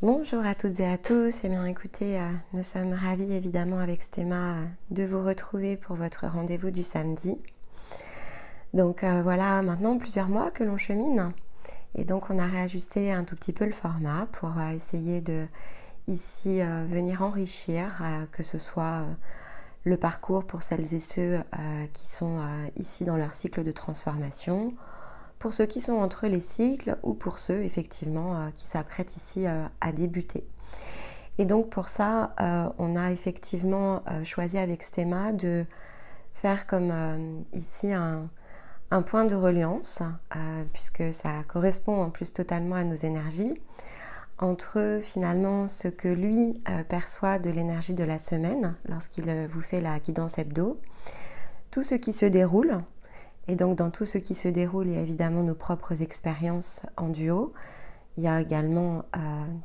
Bonjour à toutes et à tous, et bien écoutez, nous sommes ravis évidemment avec Stéma de vous retrouver pour votre rendez-vous du samedi. Donc voilà maintenant plusieurs mois que l'on chemine et donc on a réajusté un tout petit peu le format pour essayer de ici venir enrichir, que ce soit le parcours pour celles et ceux qui sont ici dans leur cycle de transformation, pour ceux qui sont entre les cycles ou pour ceux effectivement qui s'apprêtent ici à débuter. Et donc pour ça, on a effectivement choisi avec Stéma de faire comme ici un point de reliance, puisque ça correspond en plus totalement à nos énergies, entre finalement ce que lui perçoit de l'énergie de la semaine lorsqu'il vous fait la guidance hebdo, tout ce qui se déroule. Et donc dans tout ce qui se déroule, il y a évidemment nos propres expériences en duo. Il y a également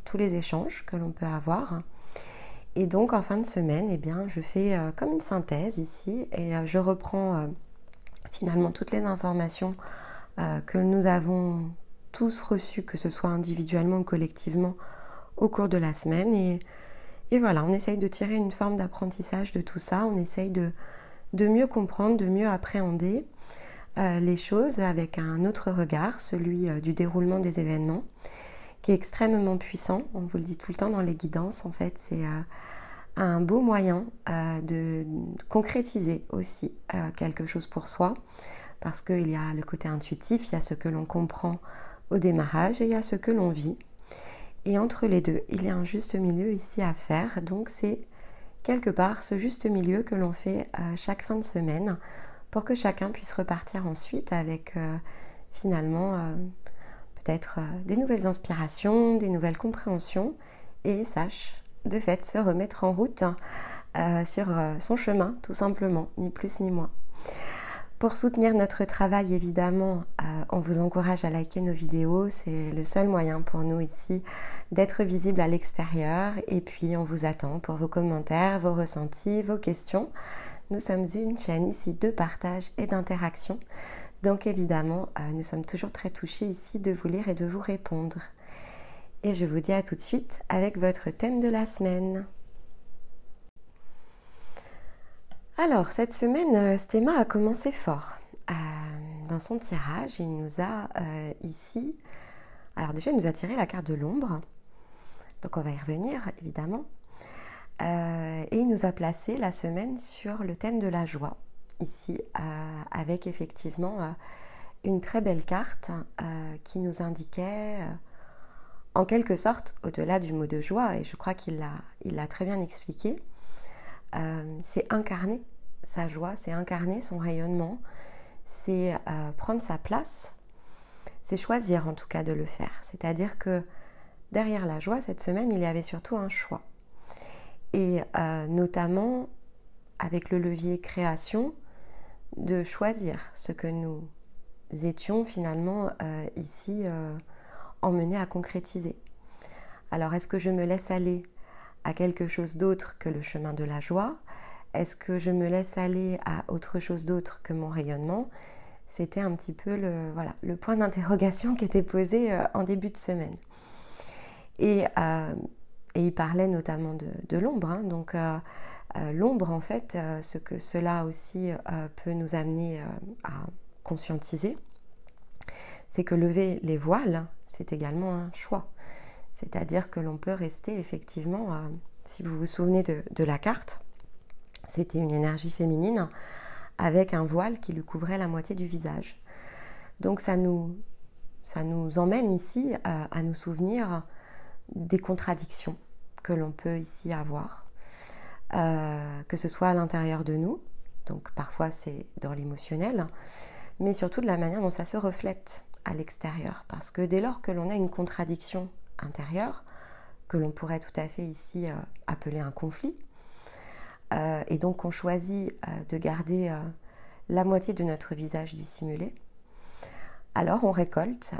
tous les échanges que l'on peut avoir. Et donc en fin de semaine, eh bien, je fais comme une synthèse ici et je reprends finalement toutes les informations que nous avons tous reçues, que ce soit individuellement ou collectivement, au cours de la semaine. Et voilà, on essaye de tirer une forme d'apprentissage de tout ça. On essaye de mieux comprendre, de mieux appréhender les choses avec un autre regard, celui du déroulement des événements, qui est extrêmement puissant. On vous le dit tout le temps dans les guidances, en fait, c'est un beau moyen de concrétiser aussi quelque chose pour soi, parce qu'il y a le côté intuitif, il y a ce que l'on comprend au démarrage et il y a ce que l'on vit. Et entre les deux, il y a un juste milieu ici à faire, donc c'est quelque part ce juste milieu que l'on fait chaque fin de semaine, pour que chacun puisse repartir ensuite avec finalement peut-être des nouvelles inspirations, des nouvelles compréhensions et sache de fait se remettre en route sur son chemin tout simplement, ni plus ni moins. Pour soutenir notre travail évidemment, on vous encourage à liker nos vidéos, c'est le seul moyen pour nous ici d'être visible à l'extérieur et puis on vous attend pour vos commentaires, vos ressentis, vos questions. Nous sommes une chaîne ici de partage et d'interaction. Donc évidemment, nous sommes toujours très touchés ici de vous lire et de vous répondre. Et je vous dis à tout de suite avec votre thème de la semaine. Alors, cette semaine, Stéma a commencé fort. Dans son tirage, il nous a ici... Alors déjà, il nous a tiré la carte de l'ombre. Donc on va y revenir, évidemment. Et il nous a placé la semaine sur le thème de la joie, ici, avec effectivement une très belle carte qui nous indiquait, en quelque sorte, au-delà du mot de joie, et je crois qu'il l'a très bien expliqué, c'est incarner sa joie, c'est incarner son rayonnement, c'est prendre sa place, c'est choisir en tout cas de le faire. C'est-à-dire que derrière la joie, cette semaine, il y avait surtout un choix. Et notamment avec le levier création, de choisir ce que nous étions finalement ici emmenés à concrétiser. Alors est-ce que je me laisse aller à quelque chose d'autre que le chemin de la joie? Est-ce que je me laisse aller à autre chose d'autre que mon rayonnement? C'était un petit peu le point d'interrogation qui était posé en début de semaine. Et il parlait notamment de l'ombre. Hein. Donc l'ombre, en fait, ce que cela aussi peut nous amener à conscientiser, c'est que lever les voiles, c'est également un choix. C'est-à-dire que l'on peut rester effectivement, si vous vous souvenez de la carte, c'était une énergie féminine avec un voile qui lui couvrait la moitié du visage. Donc ça nous emmène ici à nous souvenir des contradictions que l'on peut ici avoir, que ce soit à l'intérieur de nous, donc parfois c'est dans l'émotionnel, mais surtout de la manière dont ça se reflète à l'extérieur. Parce que dès lors que l'on a une contradiction intérieure, que l'on pourrait tout à fait ici appeler un conflit, et donc on choisit de garder la moitié de notre visage dissimulé, alors on récolte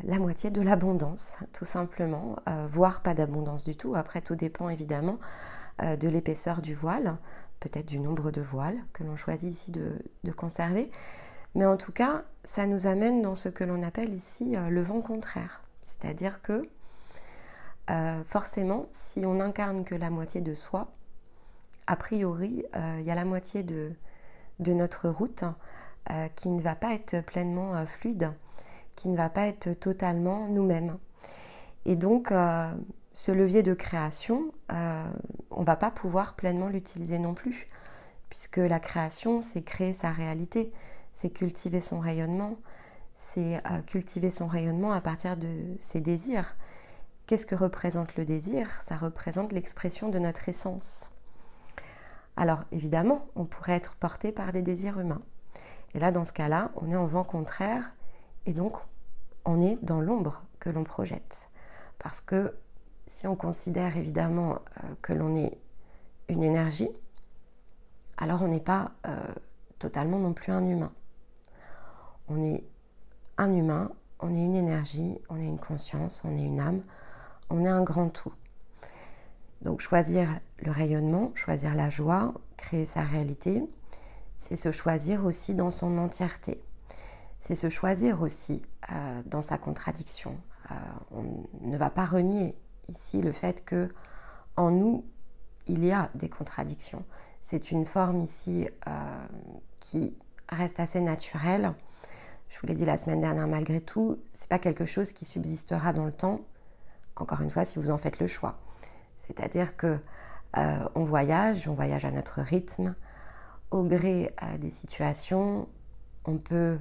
la moitié de l'abondance, tout simplement, voire pas d'abondance du tout. Après, tout dépend évidemment de l'épaisseur du voile, peut-être du nombre de voiles que l'on choisit ici de conserver. Mais en tout cas, ça nous amène dans ce que l'on appelle ici le vent contraire. C'est-à-dire que forcément, si on n'incarne que la moitié de soi, a priori, il y a la moitié de notre route qui ne va pas être pleinement fluide, qui ne va pas être totalement nous-mêmes. Et donc, ce levier de création, on ne va pas pouvoir pleinement l'utiliser non plus, puisque la création, c'est créer sa réalité, c'est cultiver son rayonnement, c'est cultiver son rayonnement à partir de ses désirs. Qu'est-ce que représente le désir? Ça représente l'expression de notre essence. Alors, évidemment, on pourrait être porté par des désirs humains. Et là, dans ce cas-là, on est en vent contraire, et donc, on est dans l'ombre que l'on projette. Parce que si on considère évidemment que l'on est une énergie, alors on n'est pas totalement non plus un humain. On est un humain, on est une énergie, on est une conscience, on est une âme, on est un grand tout. Donc choisir le rayonnement, choisir la joie, créer sa réalité, c'est se choisir aussi dans son entièreté. C'est se choisir aussi dans sa contradiction. On ne va pas renier ici le fait que en nous, il y a des contradictions. C'est une forme ici qui reste assez naturelle. Je vous l'ai dit la semaine dernière, malgré tout, ce n'est pas quelque chose qui subsistera dans le temps, encore une fois, si vous en faites le choix. C'est-à-dire que on voyage à notre rythme, au gré des situations, on peut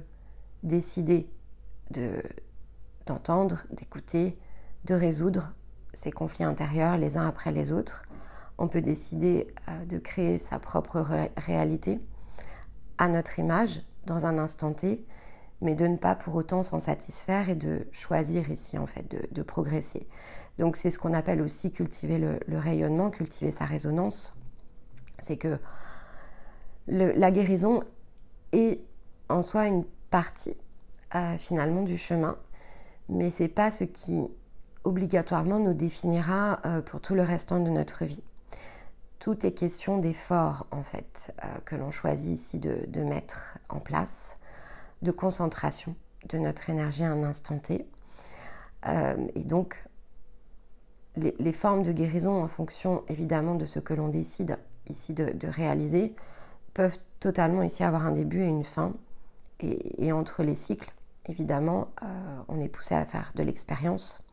décider d'entendre, d'écouter, de résoudre ces conflits intérieurs les uns après les autres. On peut décider de créer sa propre réalité à notre image dans un instant T, mais de ne pas pour autant s'en satisfaire et de choisir ici en fait de progresser. Donc c'est ce qu'on appelle aussi cultiver le rayonnement, cultiver sa résonance. C'est que la guérison est en soi une partie finalement du chemin, mais c'est pas ce qui obligatoirement nous définira pour tout le restant de notre vie. Tout est question d'effort en fait que l'on choisit ici de mettre en place, de concentration de notre énergie à un instant T. Et donc les formes de guérison en fonction évidemment de ce que l'on décide ici de réaliser peuvent totalement ici avoir un début et une fin. Et entre les cycles, évidemment, on est poussé à faire de l'expérience.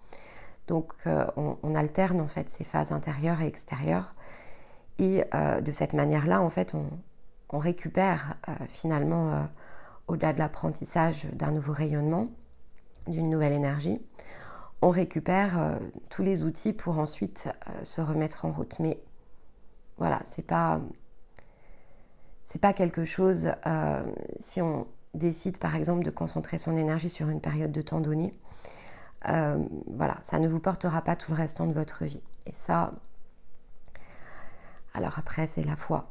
Donc on alterne en fait ces phases intérieures et extérieures. Et de cette manière-là, en fait, on récupère finalement, au-delà de l'apprentissage d'un nouveau rayonnement, d'une nouvelle énergie, on récupère tous les outils pour ensuite se remettre en route. Mais voilà, c'est pas quelque chose, si on décide par exemple de concentrer son énergie sur une période de temps donnée, voilà, ça ne vous portera pas tout le restant de votre vie. Et ça, alors après, c'est la foi.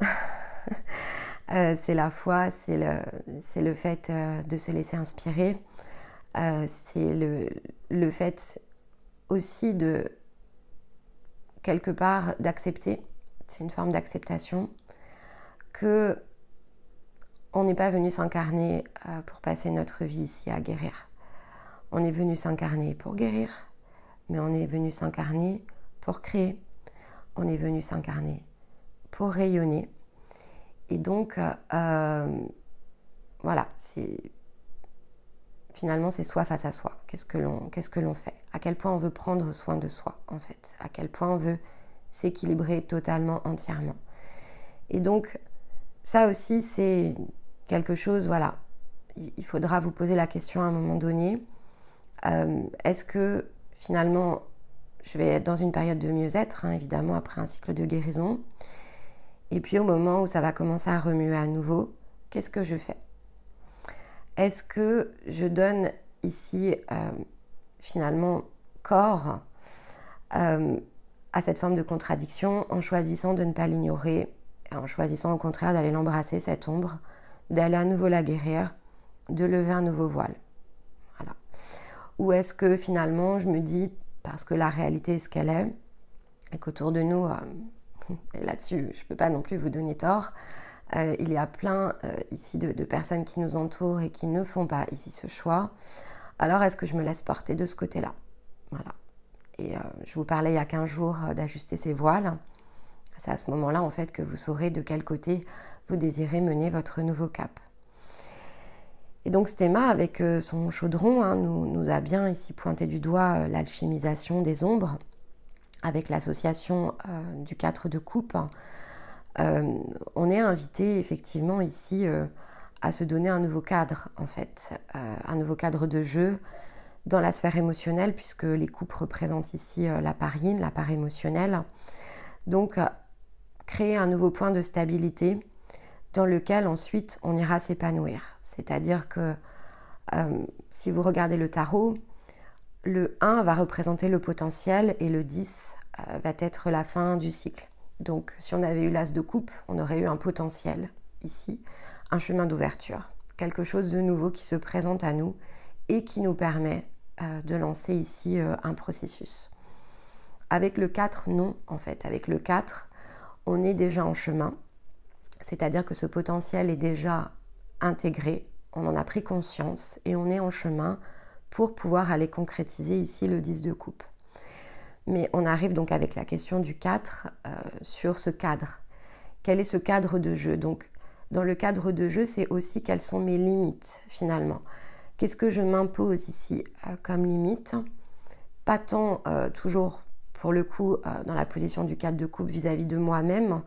C'est la foi, c'est le fait de se laisser inspirer. C'est le fait aussi de, quelque part, d'accepter, c'est une forme d'acceptation, que on n'est pas venu s'incarner pour passer notre vie ici à guérir. On est venu s'incarner pour guérir, mais on est venu s'incarner pour créer. On est venu s'incarner pour rayonner. Et donc, voilà, finalement, c'est soi face à soi. Qu'est-ce que l'on fait? À quel point on veut prendre soin de soi, en fait? À quel point on veut s'équilibrer totalement, entièrement? Et donc, ça aussi, c'est quelque chose, voilà, il faudra vous poser la question à un moment donné. Est-ce que, finalement, je vais être dans une période de mieux-être, hein, évidemment, après un cycle de guérison. Et puis, au moment où ça va commencer à remuer à nouveau, qu'est-ce que je fais? Est-ce que je donne ici, finalement, corps à cette forme de contradiction en choisissant de ne pas l'ignorer, en choisissant au contraire d'aller l'embrasser, cette ombre, d'aller à nouveau la guérir, de lever un nouveau voile? Voilà. Ou est-ce que finalement je me dis, parce que la réalité est ce qu'elle est, et qu'autour de nous, et là-dessus je ne peux pas non plus vous donner tort, il y a plein ici de personnes qui nous entourent et qui ne font pas ici ce choix, alors est-ce que je me laisse porter de ce côté-là? Voilà. Et je vous parlais il y a 15 jours d'ajuster ses voiles. C'est à ce moment-là en fait que vous saurez de quel côté vous désirez mener votre nouveau cap. Et donc Stéma, avec son chaudron, nous a bien ici pointé du doigt l'alchimisation des ombres, avec l'association du 4 de coupe. On est invité effectivement ici à se donner un nouveau cadre, en fait, un nouveau cadre de jeu dans la sphère émotionnelle, puisque les coupes représentent ici la parine, la part émotionnelle. Donc, créer un nouveau point de stabilité dans lequel ensuite on ira s'épanouir. C'est-à-dire que si vous regardez le tarot, le 1 va représenter le potentiel et le 10 va être la fin du cycle. Donc si on avait eu l'as de coupe, on aurait eu un potentiel ici, un chemin d'ouverture, quelque chose de nouveau qui se présente à nous et qui nous permet de lancer ici un processus. Avec le 4, non, en fait. Avec le 4, on est déjà en chemin, c'est-à-dire que ce potentiel est déjà intégré, on en a pris conscience et on est en chemin pour pouvoir aller concrétiser ici le 10 de coupe. Mais on arrive donc avec la question du 4 sur ce cadre. Quel est ce cadre de jeu? Donc, dans le cadre de jeu, c'est aussi quelles sont mes limites finalement. Qu'est-ce que je m'impose ici comme limite? Pas tant toujours pour le coup dans la position du 4 de coupe vis-à-vis de moi-même,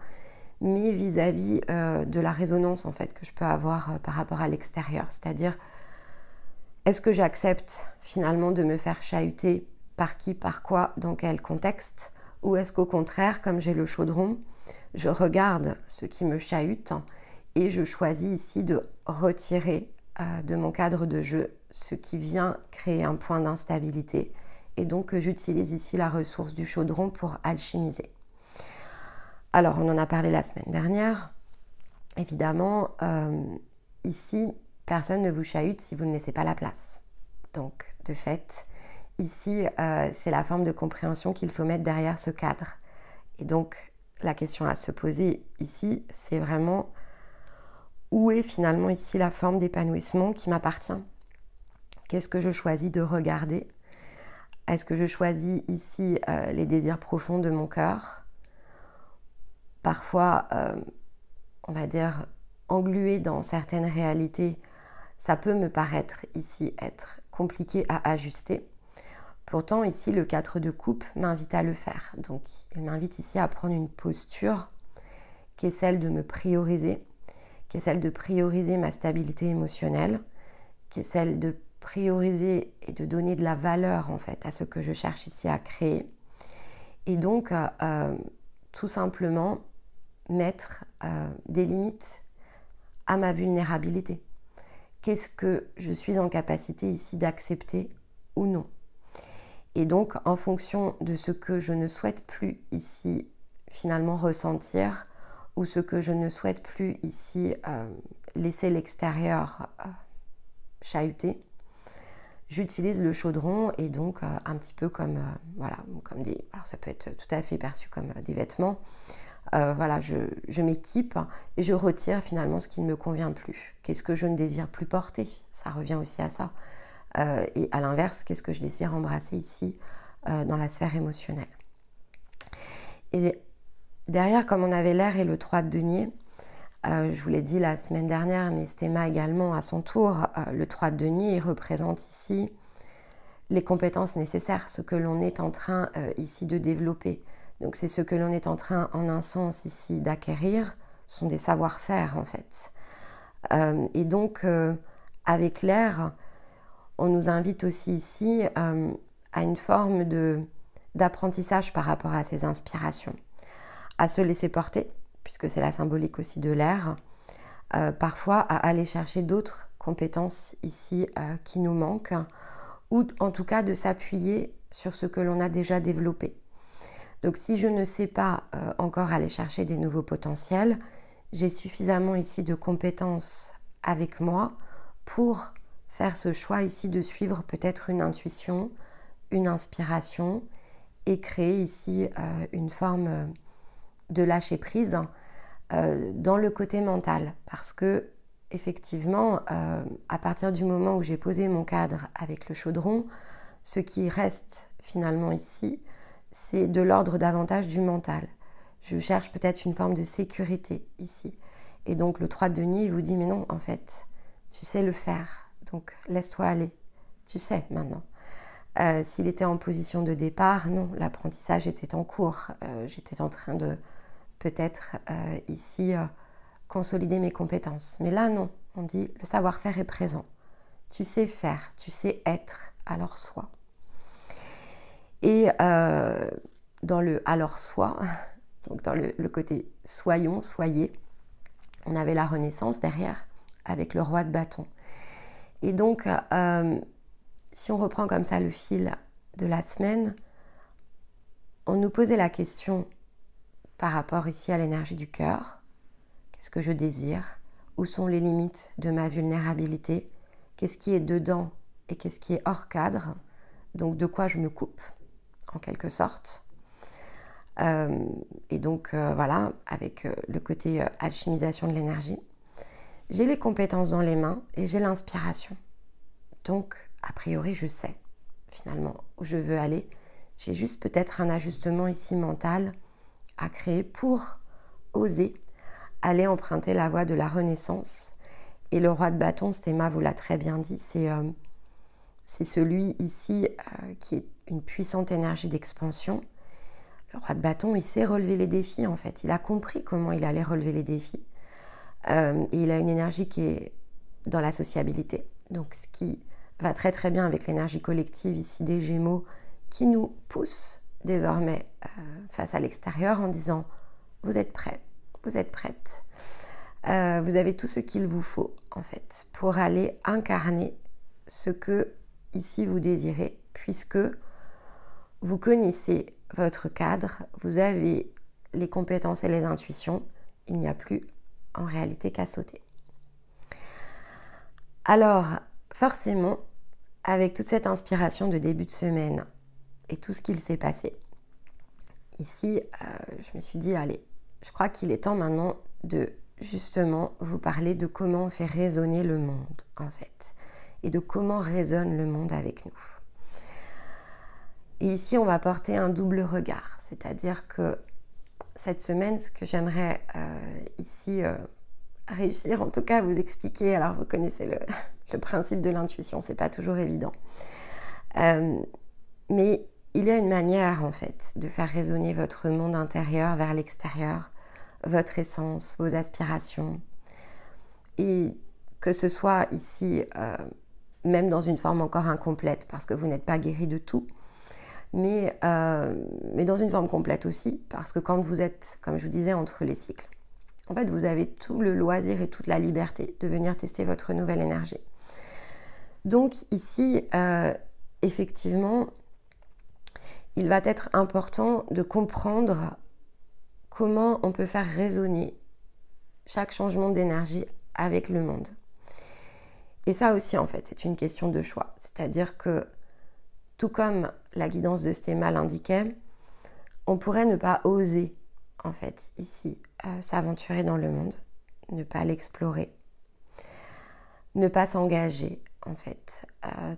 mais vis-à-vis de la résonance en fait que je peux avoir par rapport à l'extérieur. C'est-à-dire, est-ce que j'accepte finalement de me faire chahuter par qui, par quoi, dans quel contexte? Ou est-ce qu'au contraire, comme j'ai le chaudron, je regarde ce qui me chahute et je choisis ici de retirer de mon cadre de jeu ce qui vient créer un point d'instabilité et donc j'utilise ici la ressource du chaudron pour alchimiser. Alors on en a parlé la semaine dernière, évidemment ici personne ne vous chahute si vous ne laissez pas la place. Donc de fait ici c'est la forme de compréhension qu'il faut mettre derrière ce cadre et donc la question à se poser ici c'est vraiment où est finalement ici la forme d'épanouissement qui m'appartient? Qu'est-ce que je choisis de regarder? Est-ce que je choisis ici les désirs profonds de mon cœur? Parfois, on va dire, englué dans certaines réalités, ça peut me paraître ici être compliqué à ajuster. Pourtant, ici, le 4 de coupe m'invite à le faire. Donc, il m'invite ici à prendre une posture qui est celle de me prioriser, qui est celle de prioriser ma stabilité émotionnelle, qui est celle de prioriser et de donner de la valeur en fait à ce que je cherche ici à créer. Et donc, tout simplement, mettre des limites à ma vulnérabilité. Qu'est-ce que je suis en capacité ici d'accepter ou non? Et donc, en fonction de ce que je ne souhaite plus ici finalement ressentir, ou ce que je ne souhaite plus ici laisser l'extérieur chahuter, j'utilise le chaudron et donc un petit peu comme, voilà, comme des... Alors ça peut être tout à fait perçu comme des vêtements. Voilà, je m'équipe et je retire finalement ce qui ne me convient plus. Qu'est-ce que je ne désire plus porter? Ça revient aussi à ça. Et à l'inverse, qu'est-ce que je désire embrasser ici dans la sphère émotionnelle? Et derrière, comme on avait l'air et le 3 de denier, je vous l'ai dit la semaine dernière, mais Stéma également à son tour, le 3 de denier représente ici les compétences nécessaires, ce que l'on est en train ici de développer. Donc c'est ce que l'on est en train, en un sens ici, d'acquérir, ce sont des savoir-faire en fait. Et donc, avec l'air, on nous invite aussi ici à une forme d'apprentissage par rapport à ces inspirations, à se laisser porter, puisque c'est la symbolique aussi de l'air, parfois à aller chercher d'autres compétences ici qui nous manquent, ou en tout cas de s'appuyer sur ce que l'on a déjà développé. Donc si je ne sais pas encore aller chercher des nouveaux potentiels, j'ai suffisamment ici de compétences avec moi pour faire ce choix ici de suivre peut-être une intuition, une inspiration et créer ici une forme de lâcher prise dans le côté mental. Parce que effectivement, à partir du moment où j'ai posé mon cadre avec le chaudron, ce qui reste finalement ici, c'est de l'ordre davantage du mental. Je cherche peut-être une forme de sécurité ici. Et donc le 3 de denier, il vous dit, mais non, en fait, tu sais le faire. Donc laisse-toi aller. Tu sais maintenant. S'il était en position de départ, non, l'apprentissage était en cours. J'étais en train de peut-être ici consolider mes compétences. Mais là, non, on dit le savoir-faire est présent. Tu sais faire, tu sais être, alors sois. Et dans le alors sois, donc dans le côté soyons, soyez, on avait la Renaissance derrière avec le roi de bâton. Et donc, si on reprend comme ça le fil de la semaine, on nous posait la question par rapport ici à l'énergie du cœur. Qu'est-ce que je désire? Où sont les limites de ma vulnérabilité? Qu'est-ce qui est dedans et qu'est-ce qui est hors cadre? Donc de quoi je me coupe, en quelque sorte. Et donc voilà, avec le côté alchimisation de l'énergie. J'ai les compétences dans les mains et j'ai l'inspiration. Donc, a priori, je sais finalement où je veux aller. J'ai juste peut-être un ajustement ici mental à créer pour oser aller emprunter la voie de la Renaissance. Et le roi de bâton, Stéma vous l'a très bien dit, c'est celui ici qui est une puissante énergie d'expansion. Le roi de bâton, il sait relever les défis en fait. Il a compris comment il allait relever les défis. Et il a une énergie qui est dans la sociabilité. Donc ce qui va très très bien avec l'énergie collective ici des Gémeaux qui nous pousse désormais face à l'extérieur en disant vous êtes prêts, vous êtes prêtes. Vous avez tout ce qu'il vous faut en fait pour aller incarner ce que ici vous désirez puisque vous connaissez votre cadre, vous avez les compétences et les intuitions, il n'y a plus en réalité qu'à sauter. Alors, forcément, avec toute cette inspiration de début de semaine et tout ce qu'il s'est passé, ici, je me suis dit, allez, je crois qu'il est temps maintenant de justement vous parler de comment on fait résonner le monde, en fait, et de comment résonne le monde avec nous. Et ici, on va porter un double regard, c'est-à-dire que cette semaine, ce que j'aimerais ici réussir, en tout cas, à vous expliquer, alors vous connaissez le principe de l'intuition, c'est pas toujours évident, mais il y a une manière, en fait, de faire résonner votre monde intérieur vers l'extérieur, votre essence, vos aspirations, et que ce soit ici, même dans une forme encore incomplète, parce que vous n'êtes pas guéri de tout, mais dans une forme complète aussi, parce que quand vous êtes, comme je vous disais, entre les cycles, en fait, vous avez tout le loisir et toute la liberté de venir tester votre nouvelle énergie. Donc ici, effectivement, il va être important de comprendre comment on peut faire résonner chaque changement d'énergie avec le monde. Et ça aussi, en fait, c'est une question de choix. C'est-à-dire que, tout comme la guidance de Stéma l'indiquait, on pourrait ne pas oser, en fait, ici, s'aventurer dans le monde, ne pas l'explorer, ne pas s'engager, en fait,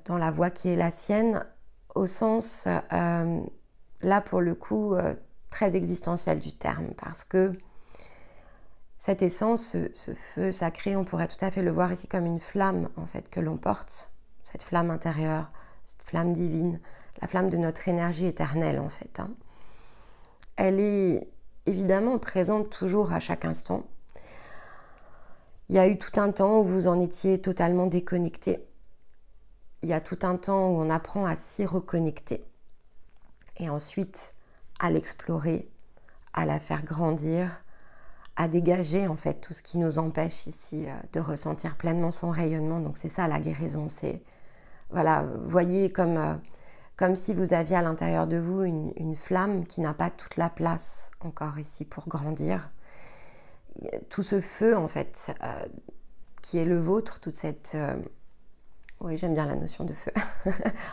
dans la voie qui est la sienne, au sens, là, pour le coup, très existentiel du terme, parce que cette essence, ce feu sacré, on pourrait tout à fait le voir ici comme une flamme, en fait, que l'on porte, cette flamme intérieure, cette flamme divine, la flamme de notre énergie éternelle, en fait. Elle est évidemment présente toujours à chaque instant. Il y a eu tout un temps où vous en étiez totalement déconnecté. Il y a tout un temps où on apprend à s'y reconnecter. Et ensuite, à l'explorer, à la faire grandir, à dégager en fait tout ce qui nous empêche ici de ressentir pleinement son rayonnement. Donc c'est ça la guérison, c'est, voilà, voyez comme si vous aviez à l'intérieur de vous une flamme qui n'a pas toute la place encore ici pour grandir. Tout ce feu en fait qui est le vôtre, toute cette... Oui, j'aime bien la notion de feu.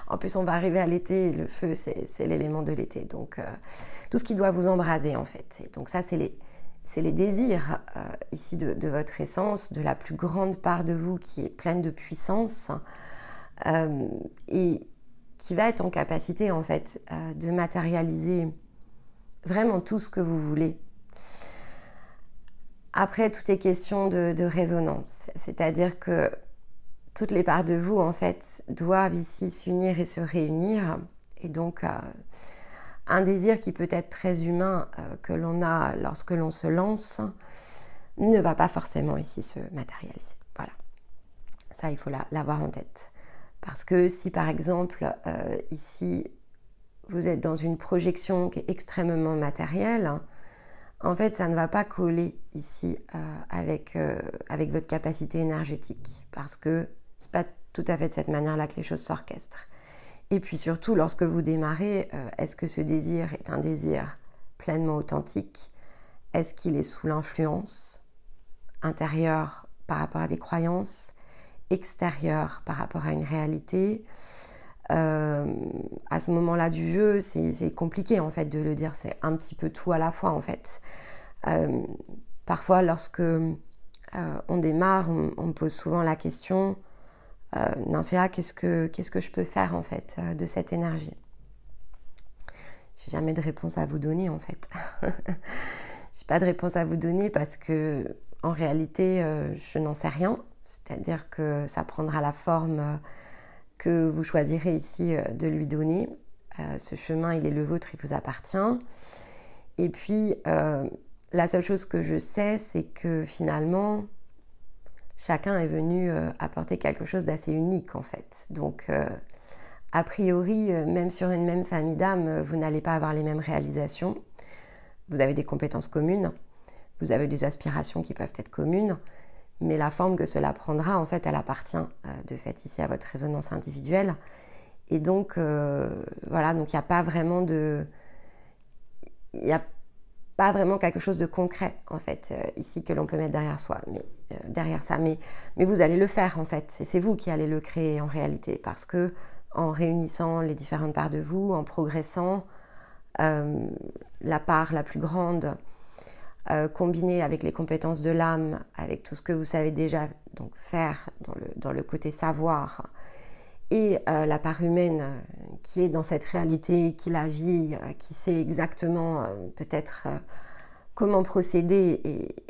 En plus, on va arriver à l'été, le feu, c'est l'élément de l'été. Donc, tout ce qui doit vous embraser, en fait. Et donc ça, c'est les désirs ici de votre essence, de la plus grande part de vous qui est pleine de puissance. Et qui va être en capacité en fait de matérialiser vraiment tout ce que vous voulez. Après, tout est question de résonance, c'est-à-dire que toutes les parts de vous en fait doivent ici s'unir et se réunir, et donc un désir qui peut être très humain que l'on a lorsque l'on se lance ne va pas forcément ici se matérialiser. Voilà, ça il faut l'avoir en tête. Parce que si par exemple ici vous êtes dans une projection qui est extrêmement matérielle, en fait ça ne va pas coller ici avec votre capacité énergétique, parce que c'est pas tout à fait de cette manière-là que les choses s'orchestrent. Et puis surtout, lorsque vous démarrez, est-ce que ce désir est un désir pleinement authentique? Est-ce qu'il est sous l'influence intérieure par rapport à des croyances, extérieure par rapport à une réalité? À ce moment-là du jeu, c'est compliqué en fait de le dire, c'est un petit peu tout à la fois en fait. Parfois, lorsque on démarre, on me pose souvent la question Nymphéa, qu'est-ce que je peux faire en fait de cette énergie? J'ai jamais de réponse à vous donner en fait. J'ai pas de réponse à vous donner parce que en réalité je n'en sais rien, c'est-à-dire que ça prendra la forme que vous choisirez ici de lui donner. Ce chemin il est le vôtre, il vous appartient. Et puis la seule chose que je sais, c'est que finalement chacun est venu apporter quelque chose d'assez unique en fait. Donc a priori, même sur une même famille d'âmes, vous n'allez pas avoir les mêmes réalisations. Vous avez des compétences communes, vous avez des aspirations qui peuvent être communes, mais la forme que cela prendra, en fait, elle appartient de fait ici à votre résonance individuelle. Et donc, voilà, donc il n'y a pas vraiment quelque chose de concret, en fait, ici que l'on peut mettre derrière soi, derrière ça. Mais vous allez le faire, en fait. C'est vous qui allez le créer en réalité, parce que en réunissant les différentes parts de vous, en progressant, la part la plus grande, combinée avec les compétences de l'âme, avec tout ce que vous savez déjà donc faire dans le côté savoir, et la part humaine qui est dans cette réalité, qui la vit, qui sait exactement peut-être comment procéder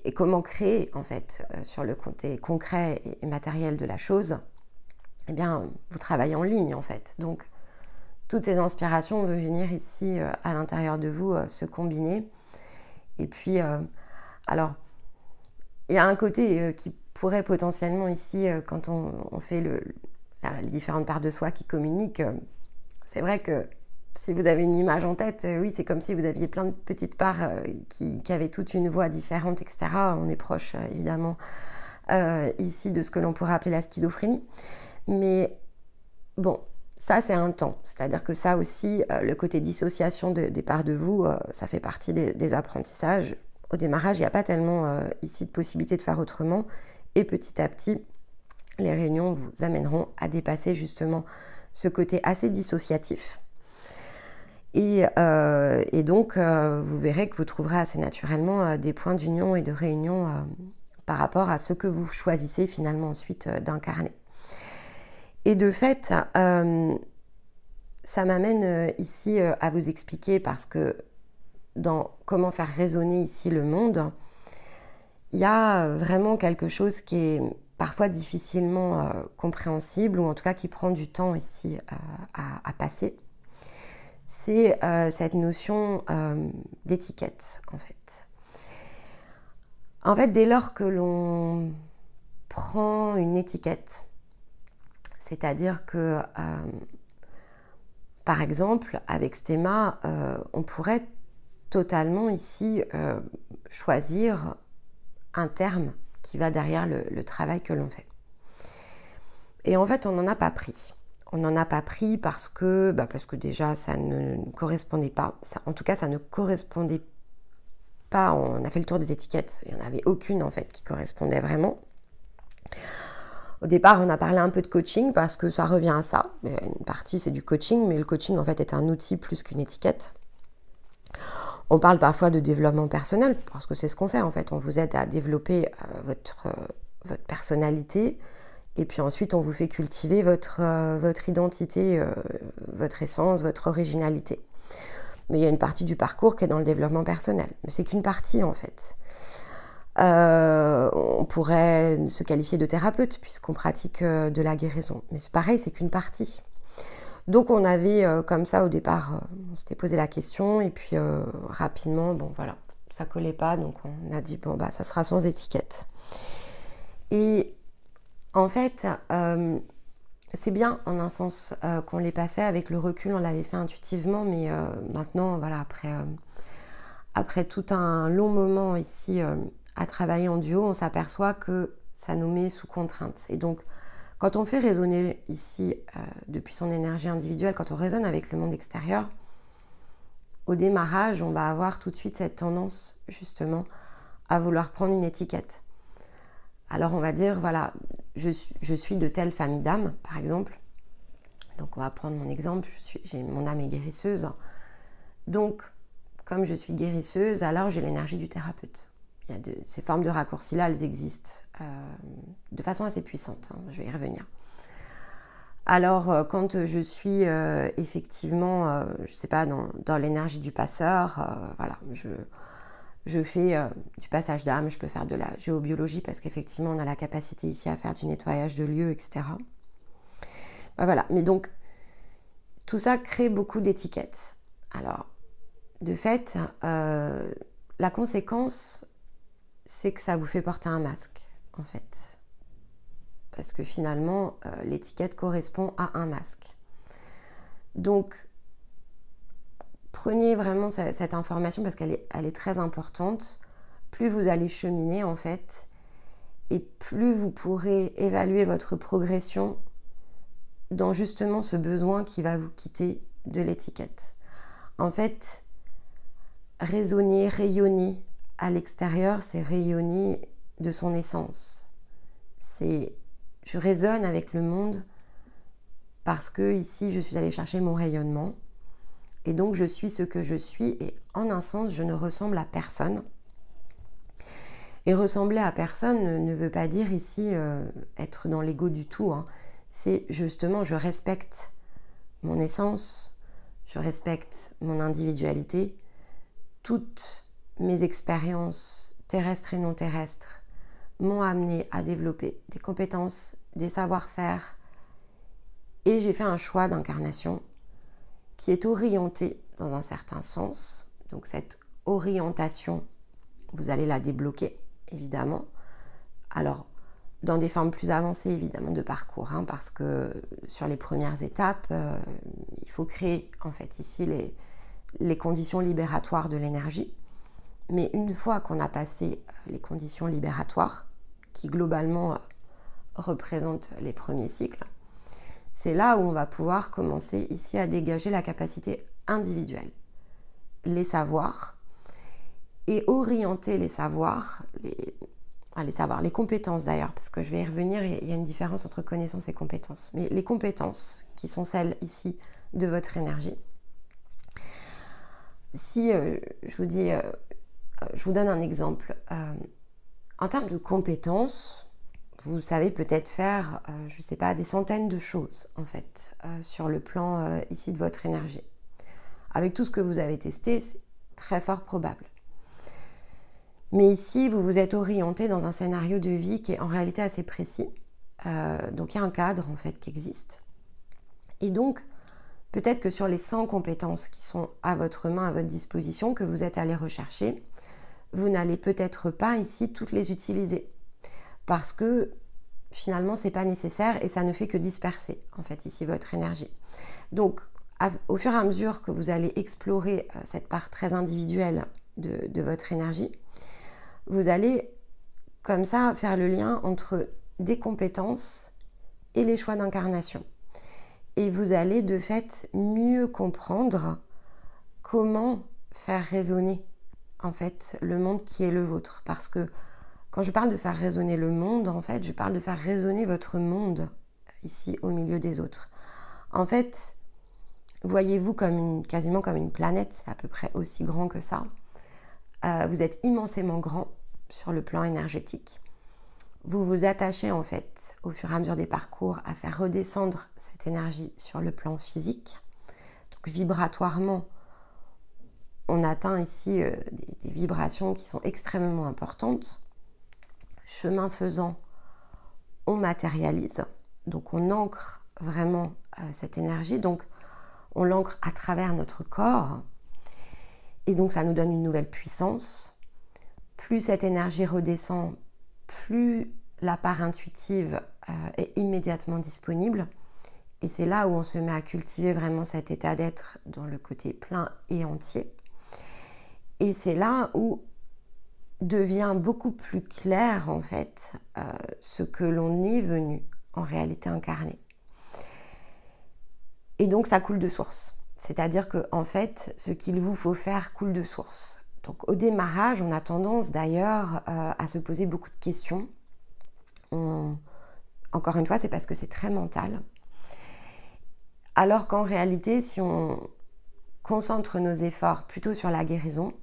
et comment créer en fait sur le côté concret et matériel de la chose, eh bien vous travaillez en ligne en fait. Donc toutes ces inspirations vont venir ici à l'intérieur de vous se combiner. Et puis alors il y a un côté qui pourrait potentiellement ici quand on fait les différentes parts de soi qui communiquent, c'est vrai que si vous avez une image en tête, oui, c'est comme si vous aviez plein de petites parts qui avaient toute une voix différente, etc. On est proche, évidemment, ici de ce que l'on pourrait appeler la schizophrénie. Mais bon, ça, c'est un temps. C'est-à-dire que ça aussi, le côté dissociation des parts de vous, ça fait partie des apprentissages. Au démarrage, il n'y a pas tellement ici de possibilité de faire autrement. Et petit à petit, les réunions vous amèneront à dépasser justement ce côté assez dissociatif. Et donc, vous verrez que vous trouverez assez naturellement des points d'union et de réunion par rapport à ce que vous choisissez finalement ensuite d'incarner. Et de fait, ça m'amène ici à vous expliquer, parce que dans comment faire résonner ici le monde, il y a vraiment quelque chose qui est parfois difficilement compréhensible, ou en tout cas qui prend du temps ici à passer. C'est cette notion d'étiquette, en fait. En fait, dès lors que l'on prend une étiquette, c'est-à-dire que, par exemple, avec Stéma, on pourrait totalement ici choisir un terme qui va derrière le travail que l'on fait. Et en fait, on n'en a pas pris. On n'en a pas pris parce que déjà, ça ne correspondait pas. En tout cas, ça ne correspondait pas. On a fait le tour des étiquettes. Il n'y en avait aucune, en fait, qui correspondait vraiment. Au départ, on a parlé un peu de coaching parce que ça revient à ça. Une partie, c'est du coaching, mais le coaching, en fait, est un outil plus qu'une étiquette. On parle parfois de développement personnel parce que c'est ce qu'on fait, en fait. On vous aide à développer votre personnalité Et puis ensuite, on vous fait cultiver votre identité, votre essence, votre originalité. Mais il y a une partie du parcours qui est dans le développement personnel. Mais c'est qu'une partie, en fait. On pourrait se qualifier de thérapeute puisqu'on pratique de la guérison. Mais c'est pareil, c'est qu'une partie. Donc on avait comme ça au départ, on s'était posé la question et puis rapidement, bon voilà, ça collait pas. Donc on a dit, bon bah ça sera sans étiquette. Et en fait, c'est bien en un sens qu'on ne l'ait pas fait. Avec le recul, on l'avait fait intuitivement, mais maintenant, voilà, après tout un long moment ici à travailler en duo, on s'aperçoit que ça nous met sous contrainte. Et donc, quand on fait résonner ici, depuis son énergie individuelle, quand on résonne avec le monde extérieur, au démarrage, on va avoir tout de suite cette tendance, justement, à vouloir prendre une étiquette. Alors, on va dire, voilà, je suis de telle famille d'âme, par exemple. Donc, on va prendre mon exemple, mon âme est guérisseuse. Donc, comme je suis guérisseuse, alors j'ai l'énergie du thérapeute. Ces formes de raccourcis-là, elles existent de façon assez puissante. Hein, je vais y revenir. Alors, quand je suis effectivement, je ne sais pas, dans l'énergie du passeur, voilà, je fais du passage d'âme, je peux faire de la géobiologie parce qu'effectivement, on a la capacité ici à faire du nettoyage de lieux, etc. Ben voilà, mais donc, tout ça crée beaucoup d'étiquettes. Alors, de fait, la conséquence, c'est que ça vous fait porter un masque, en fait. Parce que finalement, l'étiquette correspond à un masque. Donc, prenez vraiment cette information parce qu'elle est très importante. Plus vous allez cheminer, en fait, et plus vous pourrez évaluer votre progression dans justement ce besoin qui va vous quitter de l'étiquette. En fait, résonner, rayonner à l'extérieur, c'est rayonner de son essence. Je résonne avec le monde parce que ici, je suis allée chercher mon rayonnement. Et donc, je suis ce que je suis. Et en un sens, je ne ressemble à personne. Et ressembler à personne ne veut pas dire ici être dans l'ego du tout. Hein. C'est justement, je respecte mon essence, je respecte mon individualité. Toutes mes expériences terrestres et non terrestres m'ont amené à développer des compétences, des savoir-faire. Et j'ai fait un choix d'incarnation qui est orienté dans un certain sens. Donc cette orientation, vous allez la débloquer, évidemment. Alors, dans des formes plus avancées, évidemment, de parcours, hein, parce que sur les premières étapes, il faut créer, en fait, ici, les conditions libératoires de l'énergie. Mais une fois qu'on a passé les conditions libératoires, qui globalement représentent les premiers cycles, c'est là où on va pouvoir commencer ici à dégager la capacité individuelle, les savoirs, et orienter les savoirs, les compétences d'ailleurs, parce que je vais y revenir, il y a une différence entre connaissances et compétences, mais les compétences qui sont celles ici de votre énergie. Si je vous dis, je vous donne un exemple, en termes de compétences, vous savez peut-être faire, je ne sais pas, des centaines de choses en fait, sur le plan ici de votre énergie. Avec tout ce que vous avez testé, c'est très fort probable. Mais ici, vous vous êtes orienté dans un scénario de vie qui est en réalité assez précis. Donc il y a un cadre en fait qui existe. Et donc, peut-être que sur les 100 compétences qui sont à votre main, à votre disposition, que vous êtes allé rechercher, vous n'allez peut-être pas ici toutes les utiliser. Parce que finalement, ce n'est pas nécessaire et ça ne fait que disperser, en fait, ici, votre énergie. Donc, au fur et à mesure que vous allez explorer cette part très individuelle de votre énergie, vous allez, comme ça, faire le lien entre des compétences et les choix d'incarnation. Et vous allez, de fait, mieux comprendre comment faire résonner, en fait, le monde qui est le vôtre. Parce que quand je parle de faire résonner le monde, en fait, je parle de faire résonner votre monde ici au milieu des autres. En fait, voyez-vous quasiment comme une planète, c'est à peu près aussi grand que ça. Vous êtes immensément grand sur le plan énergétique. vous vous attachez en fait au fur et à mesure des parcours à faire redescendre cette énergie sur le plan physique. Donc vibratoirement, on atteint ici des vibrations qui sont extrêmement importantes. Chemin faisant, on matérialise, donc on ancre vraiment cette énergie, donc on l'ancre à travers notre corps, et donc ça nous donne une nouvelle puissance. Plus cette énergie redescend, plus la part intuitive est immédiatement disponible, et c'est là où on se met à cultiver vraiment cet état d'être dans le côté plein et entier. Et c'est là où devient beaucoup plus clair en fait ce que l'on est venu en réalité incarner. Et donc ça coule de source. C'est-à-dire que en fait, ce qu'il vous faut faire coule de source. Donc au démarrage, on a tendance d'ailleurs à se poser beaucoup de questions. Encore une fois, c'est parce que c'est très mental. Alors qu'en réalité, si on concentre nos efforts plutôt sur la guérison,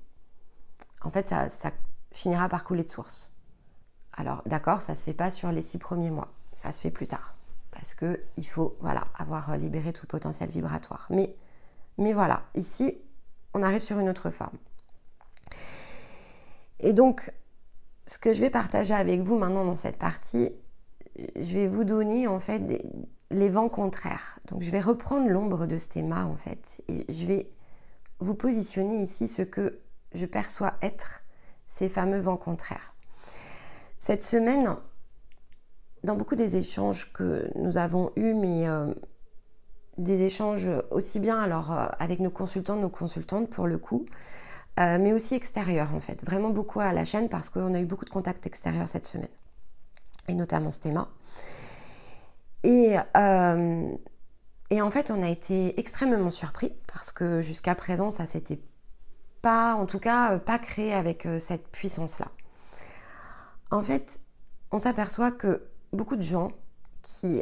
en fait, ça finira par couler de source. Alors d'accord, ça ne se fait pas sur les 6 premiers mois, ça se fait plus tard. Parce qu'il faut avoir libéré tout le potentiel vibratoire. Mais voilà, ici, on arrive sur une autre forme. Et donc, ce que je vais partager avec vous maintenant dans cette partie, je vais vous donner en fait les vents contraires. Donc je vais reprendre l'ombre de Stéma en fait, et je vais vous positionner ici ce que je perçois être ces fameux vents contraires. Cette semaine, dans beaucoup des échanges que nous avons eus, mais des échanges aussi bien avec nos consultants, nos consultantes pour le coup, mais aussi extérieurs en fait, vraiment beaucoup à la chaîne parce qu'on a eu beaucoup de contacts extérieurs cette semaine, et notamment Stéma. Et en fait, on a été extrêmement surpris parce que jusqu'à présent, ça s'était pas, en tout cas, pas créé avec cette puissance-là. En fait, on s'aperçoit que beaucoup de gens qui,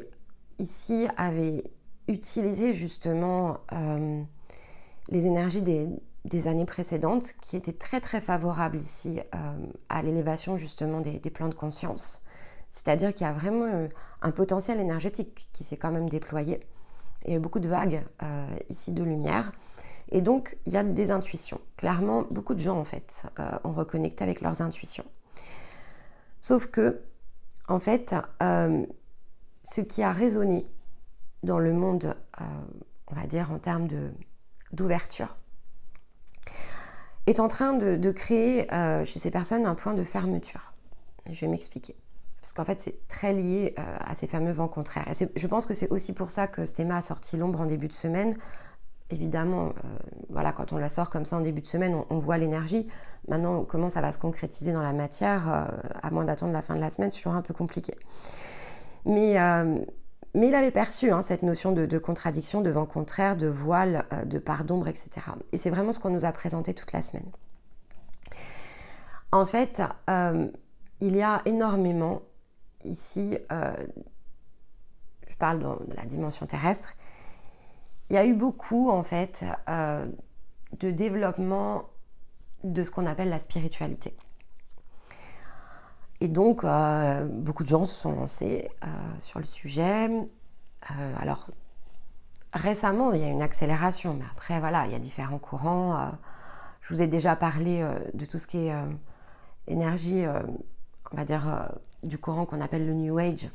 ici, avaient utilisé justement les énergies des années précédentes, qui étaient très très favorables ici à l'élévation justement des plans de conscience. C'est-à-dire qu'il y a vraiment un potentiel énergétique qui s'est quand même déployé. Il y a beaucoup de vagues ici de lumière. Et donc, il y a des intuitions. Clairement, beaucoup de gens, en fait, ont reconnecté avec leurs intuitions. Sauf que, en fait, ce qui a résonné dans le monde, on va dire, en termes d'ouverture, est en train de créer chez ces personnes un point de fermeture. Je vais m'expliquer. Parce qu'en fait, c'est très lié à ces fameux vents contraires. Et je pense que c'est aussi pour ça que Stéma a sorti l'ombre en début de semaine. Évidemment, quand on la sort comme ça en début de semaine, on voit l'énergie. Maintenant, comment ça va se concrétiser dans la matière, à moins d'attendre la fin de la semaine, c'est toujours un peu compliqué. Mais il avait perçu cette notion de contradiction, de vent contraire, de voile, de part d'ombre, etc. Et c'est vraiment ce qu'on nous a présenté toute la semaine. En fait, il y a énormément, ici, je parle de la dimension terrestre, il y a eu beaucoup, en fait, de développement de ce qu'on appelle la spiritualité. Et donc, beaucoup de gens se sont lancés sur le sujet. Alors, récemment, il y a une accélération, mais après, il y a différents courants. Je vous ai déjà parlé de tout ce qui est énergie, on va dire, du courant qu'on appelle le New Age,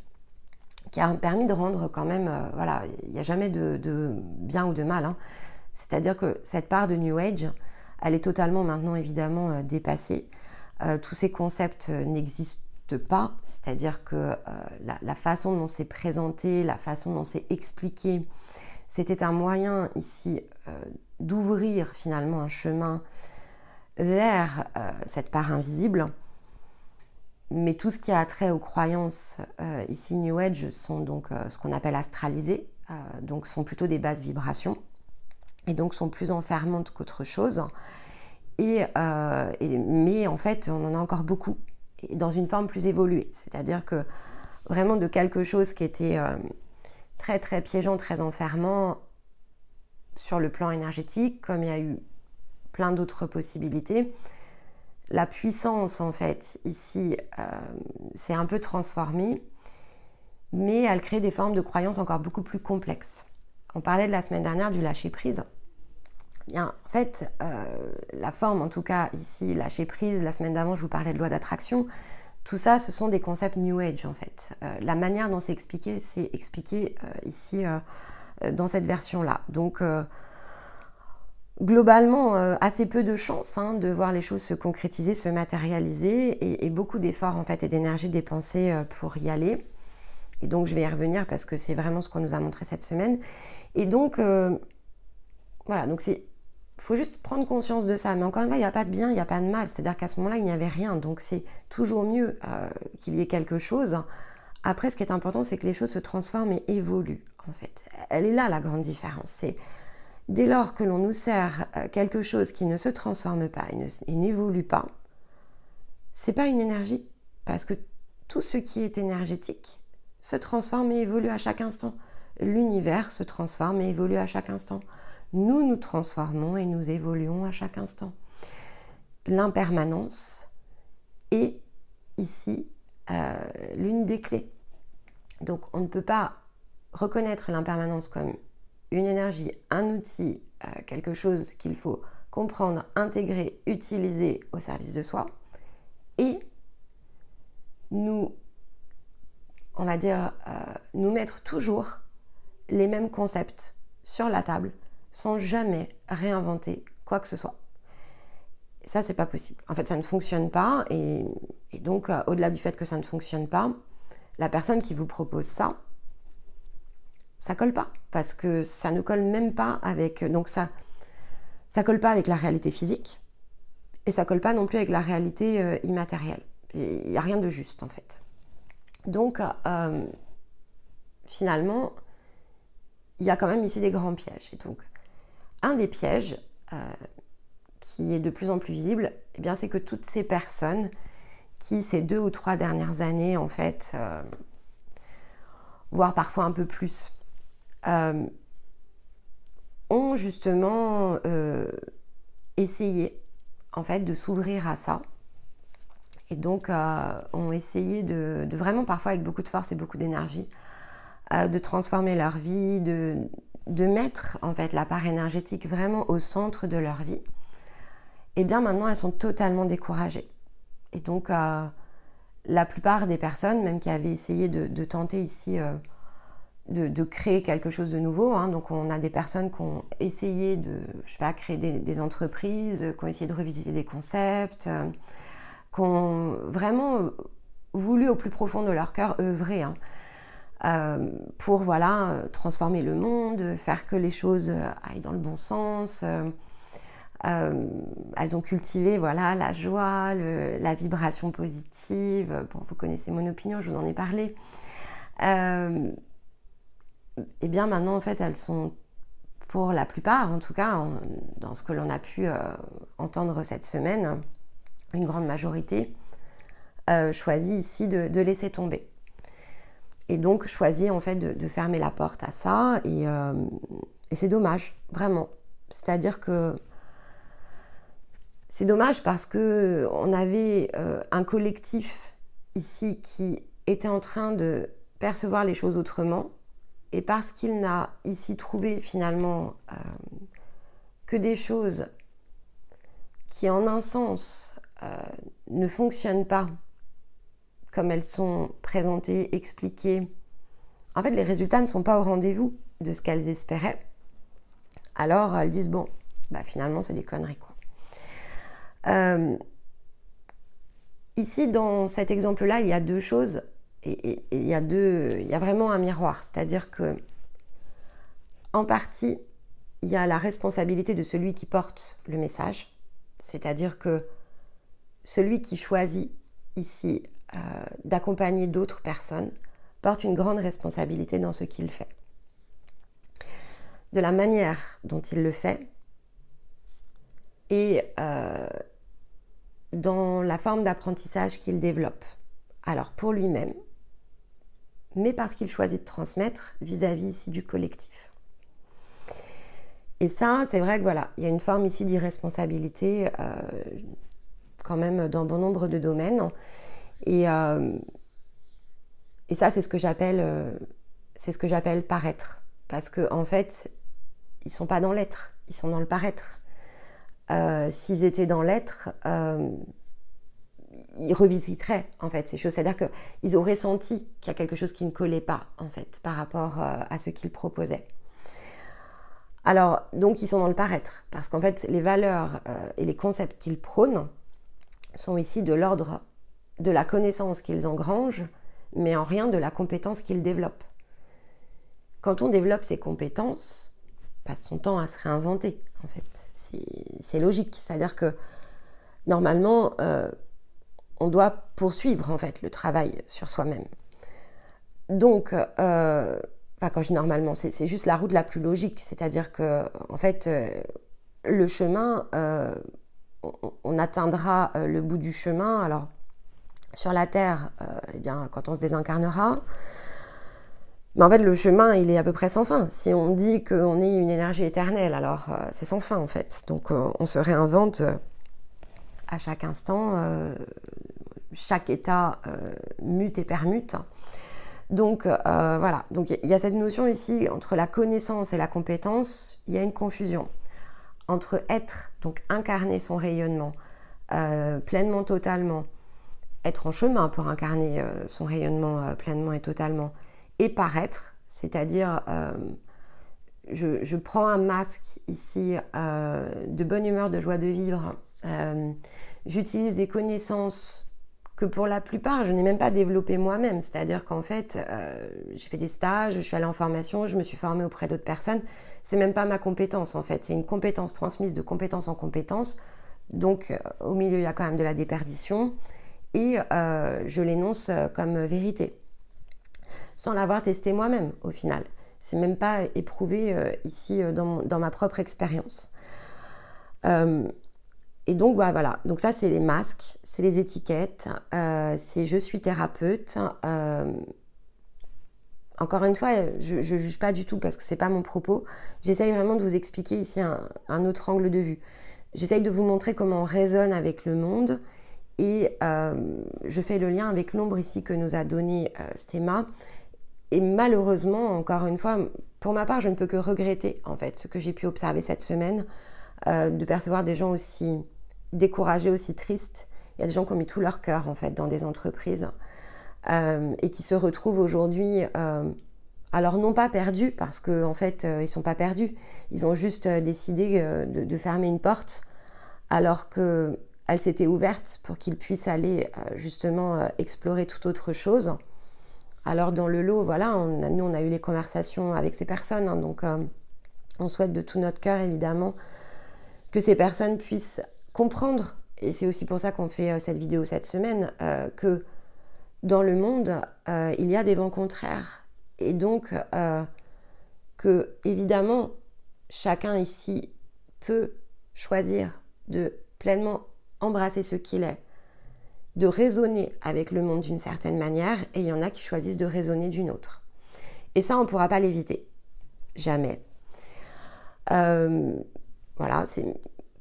qui a permis de rendre quand même, il n'y a jamais de bien ou de mal. C'est-à-dire que cette part de New Age, elle est totalement maintenant évidemment dépassée. Tous ces concepts n'existent pas, c'est-à-dire que la façon dont c'est présenté, la façon dont c'est expliqué, c'était un moyen ici d'ouvrir finalement un chemin vers cette part invisible. Mais tout ce qui a trait aux croyances ici New Age sont donc ce qu'on appelle astralisées, donc sont plutôt des basses vibrations et donc sont plus enfermantes qu'autre chose. Mais en fait, on en a encore beaucoup, et dans une forme plus évoluée. C'est-à-dire que vraiment de quelque chose qui était très très piégeant, très enfermant sur le plan énergétique, comme il y a eu plein d'autres possibilités, la puissance, en fait, ici, s'est un peu transformée, mais elle crée des formes de croyances encore beaucoup plus complexes. On parlait de la semaine dernière du lâcher-prise. Bien, en fait, la forme, en tout cas, ici, lâcher-prise, la semaine d'avant, je vous parlais de loi d'attraction. Tout ça, ce sont des concepts New Age, en fait. La manière dont c'est expliqué ici, dans cette version-là. Donc, globalement, assez peu de chances de voir les choses se concrétiser, se matérialiser, et beaucoup d'efforts, en fait, et d'énergie dépensée pour y aller. Et donc, je vais y revenir parce que c'est vraiment ce qu'on nous a montré cette semaine. Et donc, voilà, donc il faut juste prendre conscience de ça. Mais encore une fois, il n'y a pas de bien, il n'y a pas de mal. C'est-à-dire qu'à ce moment-là, il n'y avait rien. Donc, c'est toujours mieux qu'il y ait quelque chose. Après, ce qui est important, c'est que les choses se transforment et évoluent, en fait. Elle est là, la grande différence. C'est dès lors que l'on nous sert quelque chose qui ne se transforme pas et n'évolue pas, c'est pas une énergie. Parce que tout ce qui est énergétique se transforme et évolue à chaque instant. L'univers se transforme et évolue à chaque instant. Nous nous transformons et nous évoluons à chaque instant. L'impermanence est ici l'une des clés. Donc on ne peut pas reconnaître l'impermanence comme une énergie, un outil, quelque chose qu'il faut comprendre, intégrer, utiliser au service de soi, et nous, on va dire, nous mettre toujours les mêmes concepts sur la table sans jamais réinventer quoi que ce soit. Et ça, c'est pas possible. En fait, ça ne fonctionne pas, et donc, au-delà du fait que ça ne fonctionne pas, la personne qui vous propose ça colle pas, parce que ça ne colle même pas avec... Donc ça colle pas avec la réalité physique, et ça colle pas non plus avec la réalité immatérielle. Il n'y a rien de juste, en fait. Donc, finalement, il y a quand même ici des grands pièges. Et donc, un des pièges qui est de plus en plus visible, eh bien, c'est que toutes ces personnes qui, ces 2 ou 3 dernières années, en fait, voire parfois un peu plus, ont justement essayé, en fait, de s'ouvrir à ça. Et donc, ont essayé de vraiment, parfois avec beaucoup de force et beaucoup d'énergie, de transformer leur vie, de mettre, en fait, la part énergétique vraiment au centre de leur vie. Et bien maintenant, elles sont totalement découragées. Et donc, la plupart des personnes, même qui avaient essayé de tenter ici de créer quelque chose de nouveau, donc on a des personnes qui ont essayé de, je sais pas, créer des entreprises, qui ont essayé de revisiter des concepts, qui ont vraiment voulu au plus profond de leur cœur œuvrer pour, voilà, transformer le monde, faire que les choses aillent dans le bon sens. Elles ont cultivé, voilà, la joie, la vibration positive. Bon, vous connaissez mon opinion, je vous en ai parlé. Et bien maintenant, en fait, elles sont, pour la plupart, en tout cas, dans ce que l'on a pu entendre cette semaine, une grande majorité choisit ici de laisser tomber. Et donc choisit, en fait, de fermer la porte à ça. Et c'est dommage, vraiment. C'est-à-dire que c'est dommage parce qu'on avait un collectif ici qui était en train de percevoir les choses autrement, et parce qu'il n'a ici trouvé finalement que des choses qui en un sens ne fonctionnent pas comme elles sont présentées, expliquées. En fait, les résultats ne sont pas au rendez-vous de ce qu'elles espéraient. Alors elles disent bon, bah finalement c'est des conneries quoi. Ici, dans cet exemple-là, il y a 2 choses, et il y a vraiment un miroir. C'est-à-dire que, en partie, il y a la responsabilité de celui qui porte le message. C'est-à-dire que celui qui choisit ici d'accompagner d'autres personnes porte une grande responsabilité dans ce qu'il fait. De la manière dont il le fait, et dans la forme d'apprentissage qu'il développe. Alors pour lui-même, mais parce qu'il choisit de transmettre vis-à-vis ici du collectif. Et ça, c'est vrai que voilà, il y a une forme ici d'irresponsabilité quand même dans bon nombre de domaines. Et ça, c'est ce que j'appelle paraître. Parce qu'en fait, ils ne sont pas dans l'être, ils sont dans le paraître. S'ils étaient dans l'être, ils revisiteraient en fait ces choses. C'est-à-dire qu'ils auraient senti qu'il y a quelque chose qui ne collait pas en fait par rapport à ce qu'ils proposaient. Alors, donc ils sont dans le paraître, parce qu'en fait, les valeurs et les concepts qu'ils prônent sont ici de l'ordre de la connaissance qu'ils engrangent, mais en rien de la compétence qu'ils développent. Quand on développe ses compétences, on passe son temps à se réinventer, en fait. C'est logique, c'est-à-dire que normalement, on doit poursuivre en fait le travail sur soi-même. Donc, quand je dis normalement, c'est juste la route la plus logique, c'est-à-dire que en fait, le chemin, on atteindra le bout du chemin. Alors, sur la Terre, eh bien, quand on se désincarnera, mais en fait, le chemin, il est à peu près sans fin. Si on dit qu'on est une énergie éternelle, alors c'est sans fin en fait. Donc, on se réinvente à chaque instant. Chaque état mute et permute. Donc voilà, donc il y a cette notion ici entre la connaissance et la compétence, il y a une confusion entre être, donc incarner son rayonnement pleinement, totalement, être en chemin pour incarner son rayonnement pleinement et totalement, et paraître, c'est-à-dire je prends un masque ici de bonne humeur, de joie de vivre, j'utilise des connaissances que pour la plupart, je n'ai même pas développé moi-même. C'est-à-dire qu'en fait, j'ai fait des stages, je suis allée en formation, je me suis formée auprès d'autres personnes. C'est même pas ma compétence, en fait. C'est une compétence transmise de compétence en compétence. Donc, au milieu, il y a quand même de la déperdition. Et je l'énonce comme vérité. Sans l'avoir testé moi-même, au final. C'est même pas éprouvé ici dans ma propre expérience. Et donc voilà, donc ça c'est les masques, c'est les étiquettes, c'est je suis thérapeute. Encore une fois, je ne juge pas du tout parce que c'est pas mon propos. J'essaye vraiment de vous expliquer ici un autre angle de vue. J'essaye de vous montrer comment on raisonne avec le monde et je fais le lien avec l'ombre ici que nous a donné Stéma. Et malheureusement, encore une fois, pour ma part, je ne peux que regretter en fait ce que j'ai pu observer cette semaine, de percevoir des gens aussi découragés, aussi tristes. Il y a des gens qui ont mis tout leur cœur en fait dans des entreprises et qui se retrouvent aujourd'hui, alors non pas perdus parce qu'en fait ils ne sont pas perdus, ils ont juste décidé de fermer une porte alors qu'elle s'était ouverte pour qu'ils puissent aller justement explorer toute autre chose. Alors dans le lot, voilà, nous on a eu les conversations avec ces personnes, hein, donc on souhaite de tout notre cœur évidemment que ces personnes puissent comprendre, et c'est aussi pour ça qu'on fait cette vidéo cette semaine, que dans le monde, il y a des vents contraires. Et donc, que évidemment, chacun ici peut choisir de pleinement embrasser ce qu'il est, de raisonner avec le monde d'une certaine manière, et il y en a qui choisissent de raisonner d'une autre. Et ça, on ne pourra pas l'éviter. Jamais. Voilà,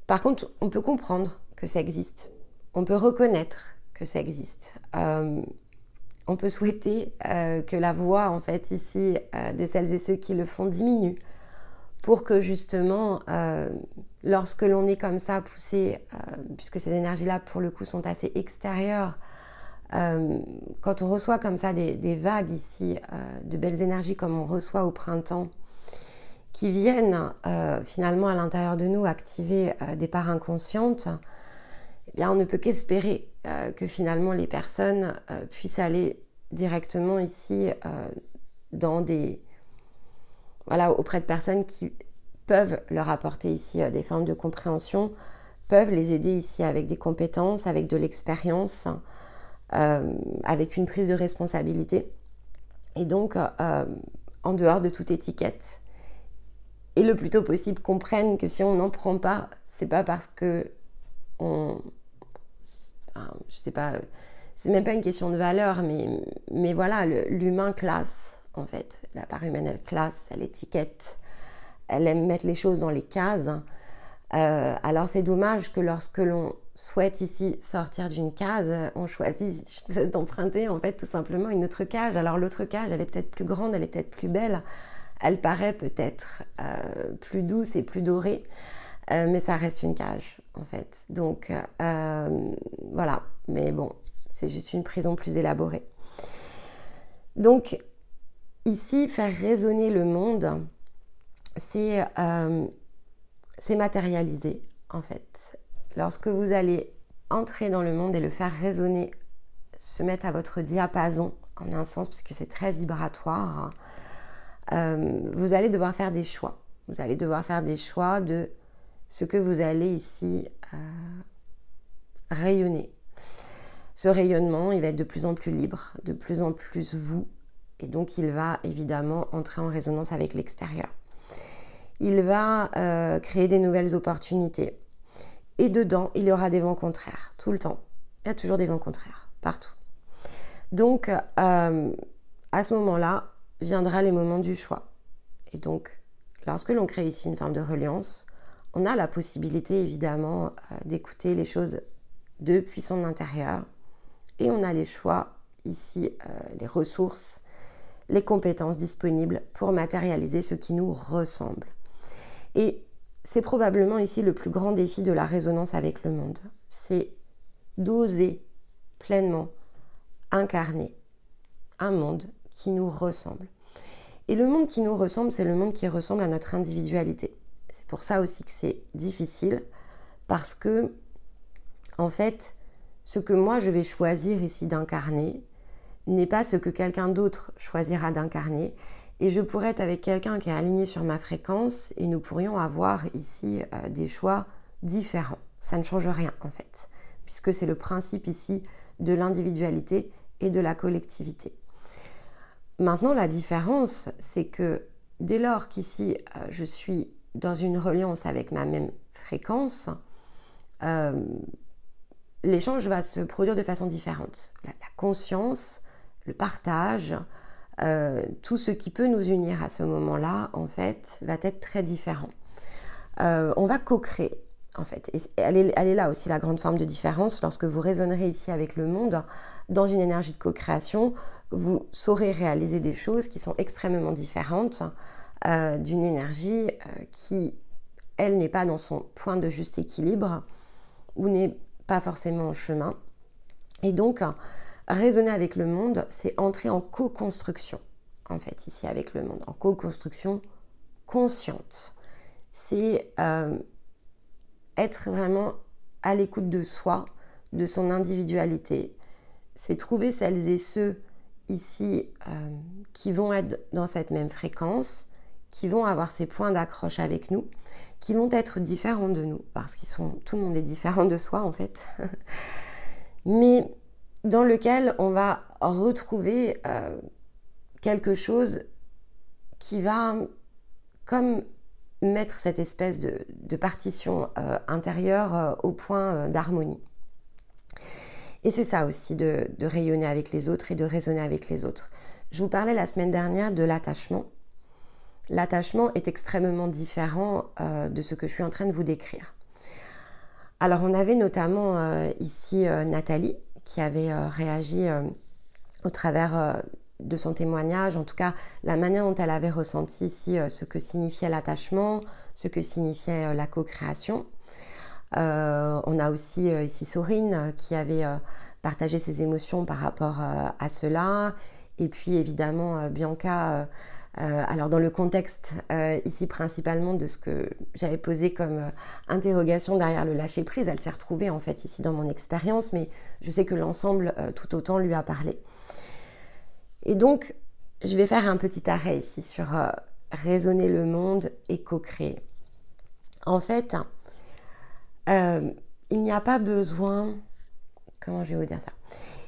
par contre, on peut comprendre que ça existe. On peut reconnaître que ça existe. On peut souhaiter que la voix, en fait, ici, de celles et ceux qui le font diminue pour que, justement, lorsque l'on est comme ça poussé, puisque ces énergies-là, pour le coup, sont assez extérieures, quand on reçoit comme ça des vagues ici, de belles énergies comme on reçoit au printemps, qui viennent finalement à l'intérieur de nous activer des parts inconscientes, eh bien on ne peut qu'espérer que finalement les personnes puissent aller directement ici auprès de personnes qui peuvent leur apporter ici des formes de compréhension, peuvent les aider ici avec des compétences, avec de l'expérience, avec une prise de responsabilité, et donc en dehors de toute étiquette. Et le plus tôt possible comprennent que si on n'en prend pas, c'est pas parce que je sais pas, c'est même pas une question de valeur, mais voilà, l'humain classe en fait. La part humaine, elle classe, elle étiquette, elle aime mettre les choses dans les cases. Alors c'est dommage que lorsque l'on souhaite ici sortir d'une case, on choisit d'emprunter en fait tout simplement une autre cage. Alors l'autre cage, elle est peut-être plus grande, elle est peut-être plus belle, elle paraît peut-être plus douce et plus dorée, mais ça reste une cage en fait. Donc voilà, mais bon, c'est juste une prison plus élaborée. Donc ici, faire résonner le monde, c'est matérialiser en fait. Lorsque vous allez entrer dans le monde et le faire résonner, se mettre à votre diapason en un sens, puisque c'est très vibratoire, vous allez devoir faire des choix. Vous allez devoir faire des choix de ce que vous allez ici rayonner. Ce rayonnement, il va être de plus en plus libre, de plus en plus vous, et donc il va évidemment entrer en résonance avec l'extérieur. Il va créer des nouvelles opportunités. Et dedans, il y aura des vents contraires, tout le temps. Il y a toujours des vents contraires, partout. Donc, à ce moment-là, viendra les moments du choix. Et donc, lorsque l'on crée ici une forme de reliance, on a la possibilité, évidemment, d'écouter les choses depuis son intérieur. Et on a les choix, ici, les ressources, les compétences disponibles pour matérialiser ce qui nous ressemble. Et c'est probablement ici le plus grand défi de la résonance avec le monde. C'est d'oser pleinement incarner un monde qui nous ressemble. Et le monde qui nous ressemble, c'est le monde qui ressemble à notre individualité. C'est pour ça aussi que c'est difficile, parce que, en fait, ce que moi je vais choisir ici d'incarner n'est pas ce que quelqu'un d'autre choisira d'incarner. Et je pourrais être avec quelqu'un qui est aligné sur ma fréquence et nous pourrions avoir ici des choix différents. Ça ne change rien en fait, puisque c'est le principe ici de l'individualité et de la collectivité. Maintenant, la différence, c'est que dès lors qu'ici je suis dans une reliance avec ma même fréquence, l'échange va se produire de façon différente. La conscience, le partage, tout ce qui peut nous unir à ce moment-là, en fait, va être très différent. On va co-créer, en fait. Et elle est là aussi la grande forme de différence. Lorsque vous résonnerez ici avec le monde, dans une énergie de co-création, vous saurez réaliser des choses qui sont extrêmement différentes d'une énergie qui, elle, n'est pas dans son point de juste équilibre ou n'est pas forcément en chemin. Et donc, raisonner avec le monde, c'est entrer en co-construction, en fait, ici avec le monde, en co-construction consciente. C'est être vraiment à l'écoute de soi, de son individualité. C'est trouver celles et ceux ici qui vont être dans cette même fréquence, qui vont avoir ces points d'accroche avec nous, qui vont être différents de nous, parce tout le monde est différent de soi, en fait. Mais dans lequel on va retrouver quelque chose qui va comme mettre cette espèce de partition intérieure au point d'harmonie. Et c'est ça aussi de rayonner avec les autres et de raisonner avec les autres. Je vous parlais la semaine dernière de l'attachement. L'attachement est extrêmement différent de ce que je suis en train de vous décrire. Alors on avait notamment ici Nathalie, qui avait réagi au travers de son témoignage, en tout cas la manière dont elle avait ressenti ici ce que signifiait l'attachement, ce que signifiait la co-création. On a aussi ici Sorine qui avait partagé ses émotions par rapport à cela, et puis évidemment Bianca, alors dans le contexte ici principalement de ce que j'avais posé comme interrogation derrière le lâcher prise, elle s'est retrouvée en fait ici dans mon expérience, mais je sais que l'ensemble tout autant lui a parlé. Et donc je vais faire un petit arrêt ici sur raisonner le monde et co-créer. En fait, il n'y a pas besoin, comment je vais vous dire ça,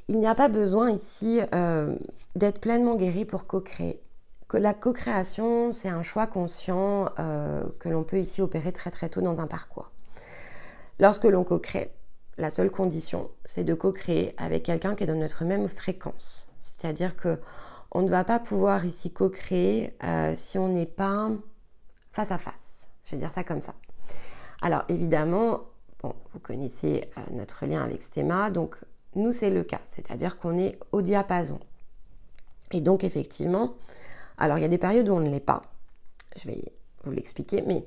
il n'y a pas besoin ici d'être pleinement guéri pour co-créer. La co-création, c'est un choix conscient que l'on peut ici opérer très très tôt dans un parcours. Lorsque l'on co-crée, la seule condition, c'est de co-créer avec quelqu'un qui est dans notre même fréquence. C'est-à-dire qu'on ne va pas pouvoir ici co-créer si on n'est pas face à face. Je vais dire ça comme ça. Alors évidemment, bon, vous connaissez notre lien avec Stéma, donc nous c'est le cas, c'est-à-dire qu'on est au diapason. Et donc effectivement, alors il y a des périodes où on ne l'est pas, je vais vous l'expliquer, mais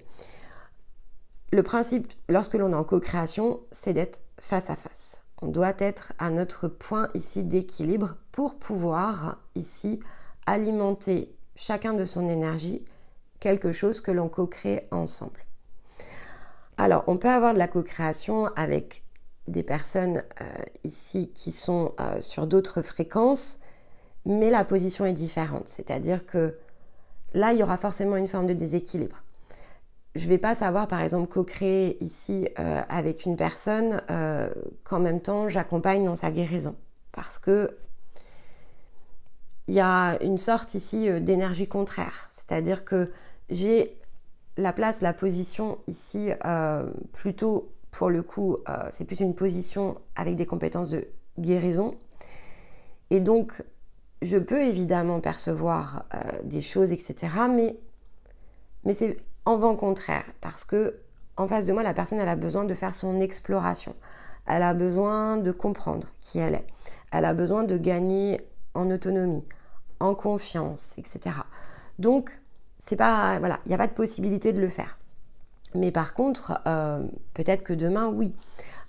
le principe, lorsque l'on est en co-création, c'est d'être face à face. On doit être à notre point ici d'équilibre pour pouvoir ici alimenter chacun de son énergie, quelque chose que l'on co-crée ensemble. Alors, on peut avoir de la co-création avec des personnes ici qui sont sur d'autres fréquences, mais la position est différente. C'est-à-dire que là, il y aura forcément une forme de déséquilibre. Je ne vais pas savoir, par exemple, co-créer ici avec une personne qu'en même temps, j'accompagne dans sa guérison. Parce que il y a une sorte ici d'énergie contraire. C'est-à-dire que j'ai la place, la position ici, plutôt, pour le coup, c'est plus une position avec des compétences de guérison. Et donc, je peux évidemment percevoir des choses, etc. Mais c'est en vent contraire, parce que en face de moi, la personne, elle a besoin de faire son exploration. Elle a besoin de comprendre qui elle est. Elle a besoin de gagner en autonomie, en confiance, etc. Donc, c'est pas, voilà, il n'y a pas de possibilité de le faire. Mais par contre, peut-être que demain, oui.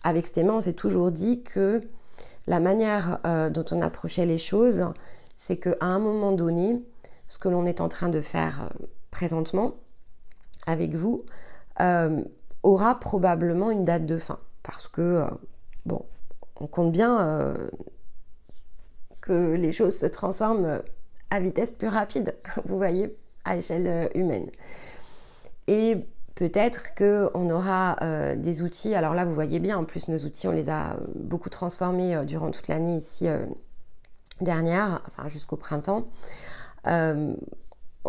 Avec Stéma, on s'est toujours dit que la manière dont on approchait les choses, c'est qu'à un moment donné, ce que l'on est en train de faire présentement, avec vous, aura probablement une date de fin. Parce que, bon, on compte bien que les choses se transforment à vitesse plus rapide, vous voyez, à échelle humaine. Et peut-être qu'on aura des outils, alors là, vous voyez bien, en plus, nos outils, on les a beaucoup transformés durant toute l'année ici dernière, enfin jusqu'au printemps.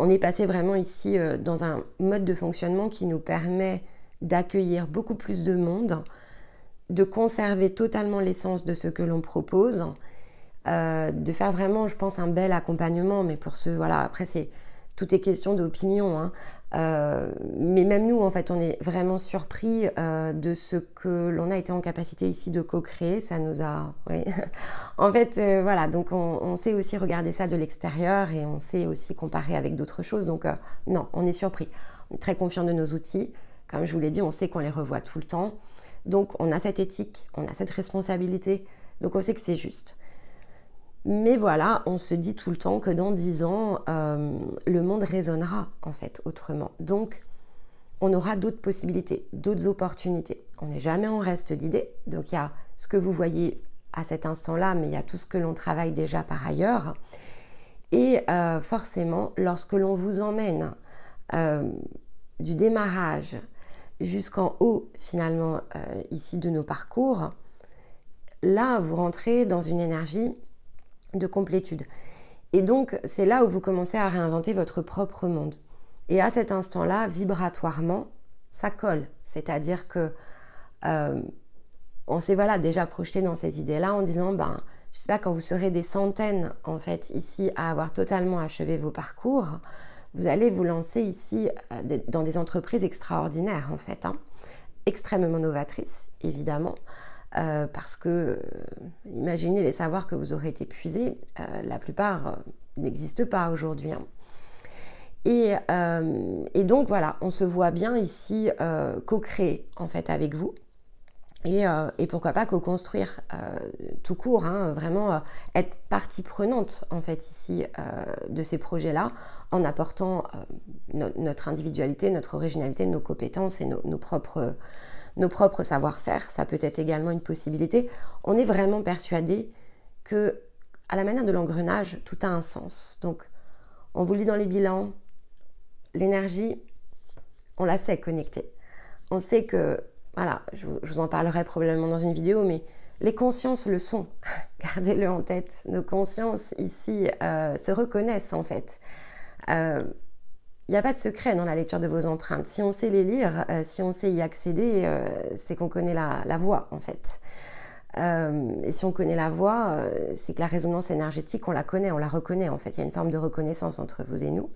On est passé vraiment ici dans un mode de fonctionnement qui nous permet d'accueillir beaucoup plus de monde, de conserver totalement l'essence de ce que l'on propose, de faire vraiment, je pense, un bel accompagnement. Mais pour ceux, voilà, après, tout est question d'opinion, hein. Mais même nous, en fait, on est vraiment surpris de ce que l'on a été en capacité ici de co-créer. Ça nous a... Oui. En fait, voilà, donc on sait aussi regarder ça de l'extérieur et on sait aussi comparer avec d'autres choses. Donc non, on est surpris. On est très confiant de nos outils. Comme je vous l'ai dit, on sait qu'on les revoit tout le temps. Donc on a cette éthique, on a cette responsabilité. Donc on sait que c'est juste. Mais voilà, on se dit tout le temps que dans 10 ans, le monde résonnera en fait autrement. Donc, on aura d'autres possibilités, d'autres opportunités. On n'est jamais en reste d'idées. Donc, il y a ce que vous voyez à cet instant-là, mais il y a tout ce que l'on travaille déjà par ailleurs. Et forcément, lorsque l'on vous emmène du démarrage jusqu'en haut, finalement, ici de nos parcours, là, vous rentrez dans une énergie de complétude. Et donc, c'est là où vous commencez à réinventer votre propre monde. Et à cet instant-là, vibratoirement, ça colle. C'est-à-dire que on s'est voilà, déjà projeté dans ces idées-là en disant, ben, je sais pas, quand vous serez des centaines, en fait, ici, à avoir totalement achevé vos parcours, vous allez vous lancer ici dans des entreprises extraordinaires, en fait, hein, extrêmement novatrices, évidemment. Parce que, imaginez les savoirs que vous aurez épuisés, la plupart n'existent pas aujourd'hui. Hein. Et donc voilà, on se voit bien ici co-créer en fait avec vous et pourquoi pas co-construire tout court, hein, vraiment être partie prenante en fait ici de ces projets-là en apportant notre individualité, notre originalité, nos compétences et nos propres savoir-faire. Ça peut être également une possibilité. On est vraiment persuadé que, à la manière de l'engrenage, tout a un sens. Donc, on vous le dit dans les bilans, l'énergie, on la sait connectée. On sait que, voilà, je vous en parlerai probablement dans une vidéo, mais les consciences le sont. Gardez-le en tête. Nos consciences ici se reconnaissent en fait. Il n'y a pas de secret dans la lecture de vos empreintes. Si on sait les lire, si on sait y accéder, c'est qu'on connaît la voie, en fait. Et si on connaît la voie, c'est que la résonance énergétique, on la connaît, on la reconnaît, en fait. Il y a une forme de reconnaissance entre vous et nous.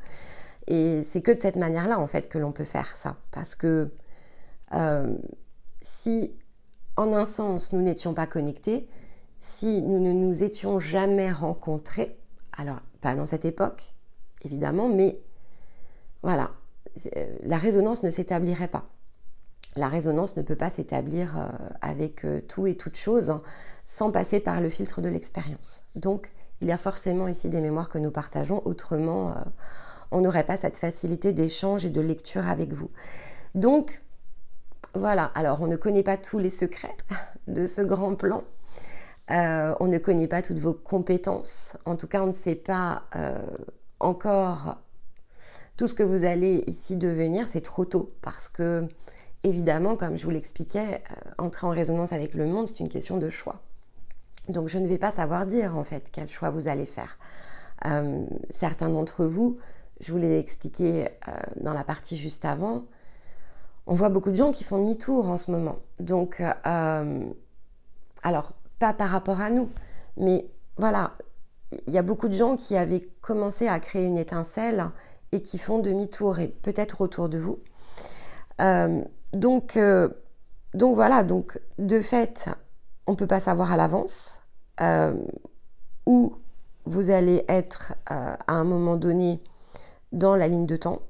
Et c'est que de cette manière-là, en fait, que l'on peut faire ça. Parce que Si en un sens nous n'étions pas connectés, si nous ne nous étions jamais rencontrés, alors pas dans cette époque évidemment, mais voilà, la résonance ne s'établirait pas. La résonance ne peut pas s'établir avec tout et toute chose hein, sans passer par le filtre de l'expérience. Donc, il y a forcément ici des mémoires que nous partageons, autrement, on n'aurait pas cette facilité d'échange et de lecture avec vous. Donc, voilà, alors on ne connaît pas tous les secrets de ce grand plan, on ne connaît pas toutes vos compétences, en tout cas, on ne sait pas encore tout ce que vous allez ici devenir, c'est trop tôt, parce que évidemment, comme je vous l'expliquais, entrer en résonance avec le monde, c'est une question de choix. Donc je ne vais pas savoir dire en fait quel choix vous allez faire. Certains d'entre vous, je vous l'ai expliqué dans la partie juste avant, on voit beaucoup de gens qui font demi-tour en ce moment. Donc, alors, pas par rapport à nous, mais voilà, il y a beaucoup de gens qui avaient commencé à créer une étincelle et qui font demi-tour, et peut-être autour de vous. Donc voilà, donc de fait, on ne peut pas savoir à l'avance où vous allez être à un moment donné dans la ligne de temps.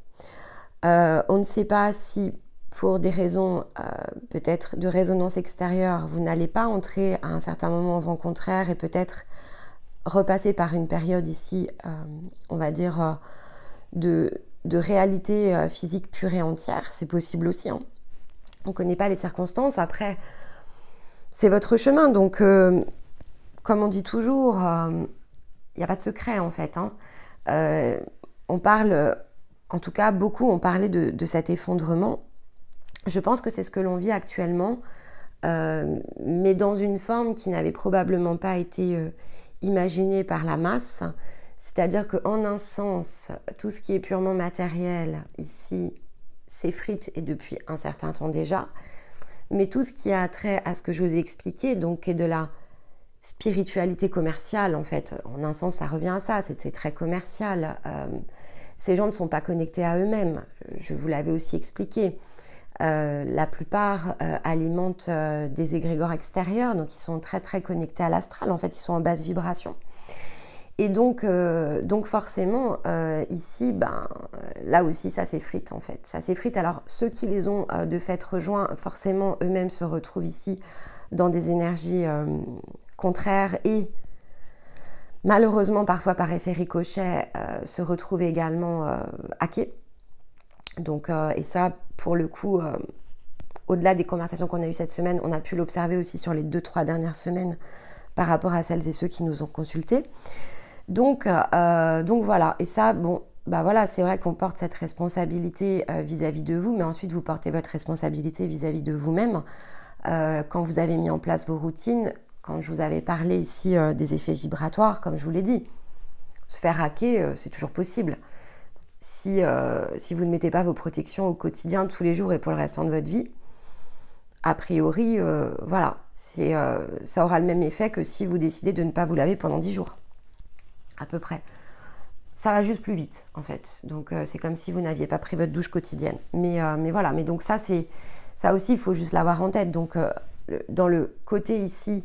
On ne sait pas si pour des raisons peut-être de résonance extérieure, vous n'allez pas entrer à un certain moment en vent contraire et peut-être repasser par une période ici, on va dire, de réalité physique pure et entière. C'est possible aussi, hein. On ne connaît pas les circonstances. Après, c'est votre chemin. Donc, comme on dit toujours, il n'y a pas de secret en fait. Hein. On parle, en tout cas, beaucoup ont parlé de cet effondrement. Je pense que c'est ce que l'on vit actuellement, mais dans une forme qui n'avait probablement pas été imaginée par la masse. C'est-à-dire qu'en un sens, tout ce qui est purement matériel ici s'effrite et depuis un certain temps déjà, mais tout ce qui a trait à ce que je vous ai expliqué, donc est de la spiritualité commerciale en fait, en un sens ça revient à ça, c'est très commercial. Ces gens ne sont pas connectés à eux-mêmes, je vous l'avais aussi expliqué. La plupart alimentent des égrégores extérieurs, donc ils sont très très connectés à l'astral, en fait ils sont en basse vibration. Et donc forcément, ici, là aussi, ça s'effrite en fait. Ça s'effrite. Alors, ceux qui les ont de fait rejoints, forcément, eux-mêmes se retrouvent ici dans des énergies contraires et malheureusement, parfois par effet ricochet, se retrouvent également hackés. Donc, et ça, pour le coup, au-delà des conversations qu'on a eues cette semaine, on a pu l'observer aussi sur les 2-3 dernières semaines par rapport à celles et ceux qui nous ont consultés. Donc voilà, et ça, bon, voilà, c'est vrai qu'on porte cette responsabilité vis-à-vis de vous, mais ensuite vous portez votre responsabilité vis-à-vis de vous-même. Quand vous avez mis en place vos routines, quand je vous avais parlé ici des effets vibratoires, comme je vous l'ai dit, se faire hacker, c'est toujours possible. Si vous ne mettez pas vos protections au quotidien, tous les jours et pour le restant de votre vie, a priori, voilà, ça aura le même effet que si vous décidez de ne pas vous laver pendant 10 jours. À peu près. Ça va juste plus vite en fait. Donc c'est comme si vous n'aviez pas pris votre douche quotidienne. Mais voilà, mais donc ça aussi il faut juste l'avoir en tête. Donc dans le côté ici,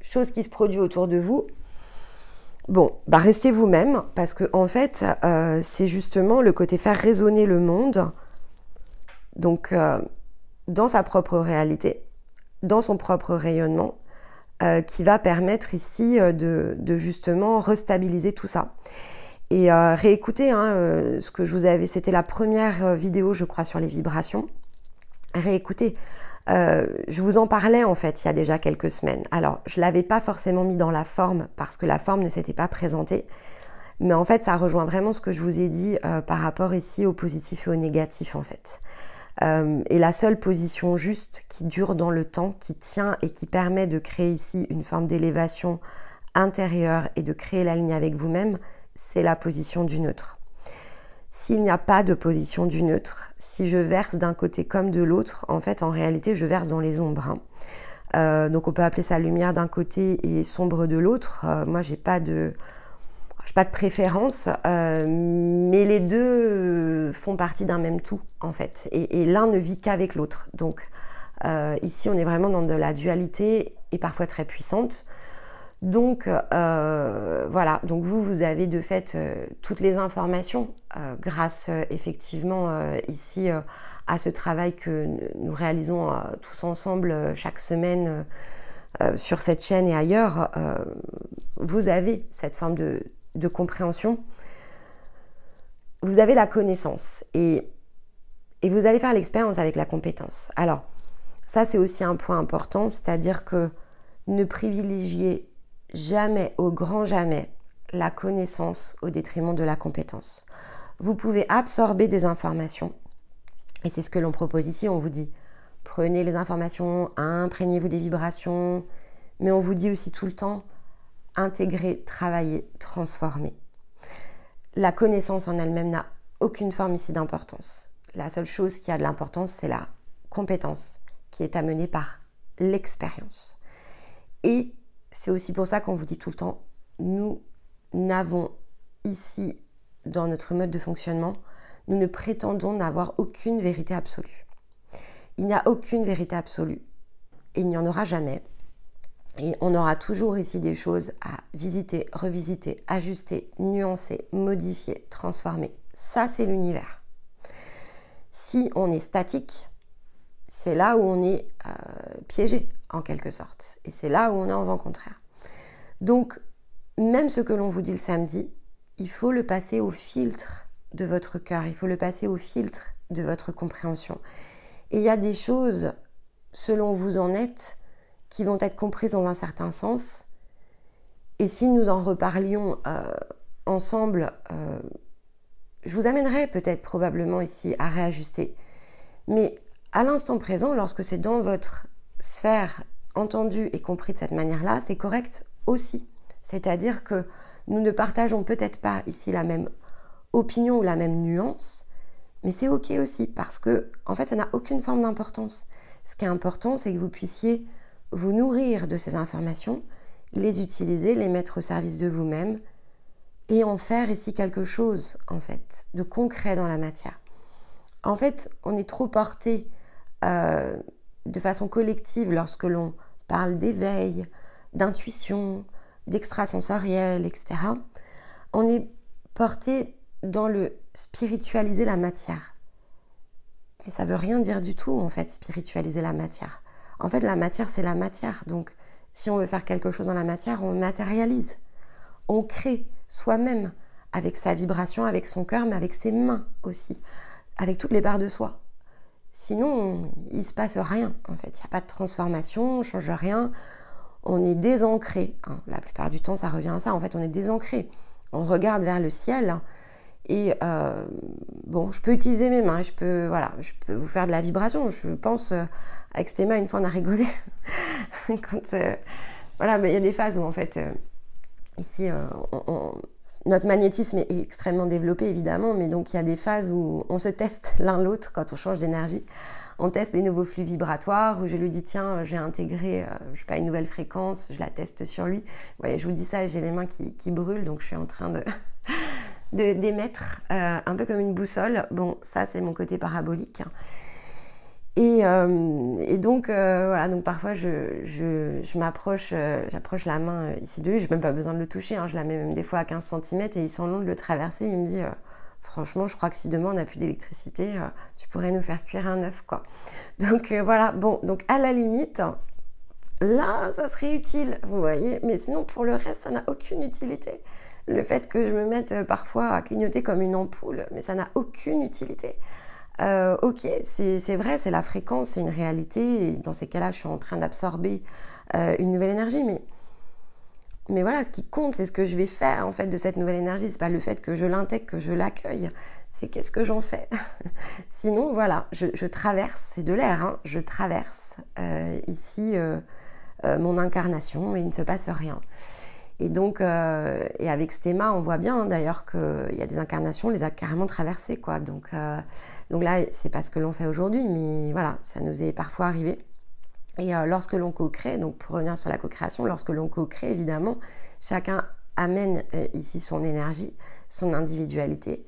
chose qui se produit autour de vous, bon, restez vous-même parce que en fait c'est justement le côté faire résonner le monde. Donc dans sa propre réalité, dans son propre rayonnement. Qui va permettre ici de justement restabiliser tout ça. Et réécoutez ce que je vous avais, c'était la première vidéo je crois sur les vibrations. Réécoutez, je vous en parlais en fait il y a déjà quelques semaines. Alors je ne l'avais pas forcément mis dans la forme parce que la forme ne s'était pas présentée. Mais en fait ça rejoint vraiment ce que je vous ai dit par rapport ici au positif et au négatif en fait. Et la seule position juste qui dure dans le temps, qui tient et qui permet de créer ici une forme d'élévation intérieure et de créer la ligne avec vous-même, c'est la position du neutre. S'il n'y a pas de position du neutre, si je verse d'un côté comme de l'autre, en fait en réalité je verse dans les ombres. Donc on peut appeler ça lumière d'un côté et sombre de l'autre. Moi j'ai pas de... je n'ai pas de préférence, mais les deux font partie d'un même tout, en fait. Et l'un ne vit qu'avec l'autre. Donc, ici, on est vraiment dans de la dualité et parfois très puissante. Donc, voilà. Donc, vous avez de fait toutes les informations grâce, effectivement, ici, à ce travail que nous réalisons tous ensemble chaque semaine sur cette chaîne et ailleurs. Vous avez cette forme de compréhension, vous avez la connaissance et vous allez faire l'expérience avec la compétence. Alors, ça c'est aussi un point important, c'est-à-dire que ne privilégiez jamais, au grand jamais, la connaissance au détriment de la compétence. Vous pouvez absorber des informations et c'est ce que l'on propose ici, on vous dit prenez les informations, imprégnez-vous des vibrations, mais on vous dit aussi tout le temps intégrer, travailler, transformer. La connaissance en elle-même n'a aucune forme ici d'importance. La seule chose qui a de l'importance, c'est la compétence qui est amenée par l'expérience. Et c'est aussi pour ça qu'on vous dit tout le temps, nous n'avons ici, dans notre mode de fonctionnement, nous ne prétendons n'avoir aucune vérité absolue. Il n'y a aucune vérité absolue et il n'y en aura jamais. Et on aura toujours ici des choses à visiter, revisiter, ajuster, nuancer, modifier, transformer. Ça, c'est l'univers. Si on est statique, c'est là où on est piégé, en quelque sorte. Et c'est là où on est en vent contraire. Donc, même ce que l'on vous dit le samedi, il faut le passer au filtre de votre cœur. Il faut le passer au filtre de votre compréhension. Et il y a des choses, selon où vous en êtes, qui vont être comprises dans un certain sens. Et si nous en reparlions ensemble, je vous amènerai peut-être probablement ici à réajuster. Mais à l'instant présent, lorsque c'est dans votre sphère entendu et compris de cette manière-là, c'est correct aussi. C'est-à-dire que nous ne partageons peut-être pas ici la même opinion ou la même nuance, mais c'est ok aussi parce que, en fait, ça n'a aucune forme d'importance. Ce qui est important, c'est que vous puissiez vous nourrir de ces informations, les utiliser, les mettre au service de vous-même et en faire ici quelque chose, en fait, de concret dans la matière. En fait, on est trop porté de façon collective lorsque l'on parle d'éveil, d'intuition, d'extrasensoriel, etc. On est porté dans le spiritualiser la matière. Mais ça ne veut rien dire du tout, en fait, spiritualiser la matière. En fait, la matière, c'est la matière. Donc, si on veut faire quelque chose dans la matière, on matérialise. On crée soi-même, avec sa vibration, avec son cœur, mais avec ses mains aussi, avec toutes les parts de soi. Sinon, il ne se passe rien, en fait. Il n'y a pas de transformation, on ne change rien. On est désancré. La plupart du temps, ça revient à ça. En fait, on est désancré. On regarde vers le ciel et bon, je peux utiliser mes mains. Je peux vous faire de la vibration. Je pense, avec Stéma, une fois, on a rigolé. Voilà, mais il y a des phases où, en fait, ici, notre magnétisme est extrêmement développé, évidemment, mais donc il y a des phases où on se teste l'un l'autre quand on change d'énergie. On teste les nouveaux flux vibratoires, où je lui dis, tiens, j'ai intégré, je sais pas, une nouvelle fréquence, je la teste sur lui. Ouais, je vous dis ça, j'ai les mains qui brûlent, donc je suis en train d'émettre un peu comme une boussole. Bon, ça, c'est mon côté parabolique. Et donc, voilà, donc parfois, je m'approche, j'approche la main ici de lui, je n'ai même pas besoin de le toucher, je la mets même des fois à 15 cm et il sent long de le traverser, il me dit... franchement, je crois que si demain on n'a plus d'électricité, tu pourrais nous faire cuire un œuf, quoi. Donc voilà, bon, donc à la limite, là, ça serait utile, vous voyez. Mais sinon, pour le reste, ça n'a aucune utilité. Le fait que je me mette parfois à clignoter comme une ampoule, mais ça n'a aucune utilité. Ok, c'est vrai, c'est la fréquence, c'est une réalité. Et dans ces cas-là, je suis en train d'absorber une nouvelle énergie, mais voilà, ce qui compte, c'est ce que je vais faire en fait de cette nouvelle énergie. C'est pas le fait que je l'intègre, que je l'accueille. C'est qu'est-ce que j'en fais. Sinon, voilà, je traverse, c'est de l'air, je traverse ici mon incarnation et il ne se passe rien. Et donc, et avec Stéma, on voit bien d'ailleurs qu'il y a des incarnations, on les a carrément traversées, quoi. Donc là, c'est pas ce que l'on fait aujourd'hui, mais voilà, ça nous est parfois arrivé. Et lorsque l'on co-crée, donc pour revenir sur la co-création, lorsque l'on co-crée, évidemment, chacun amène ici son énergie, son individualité.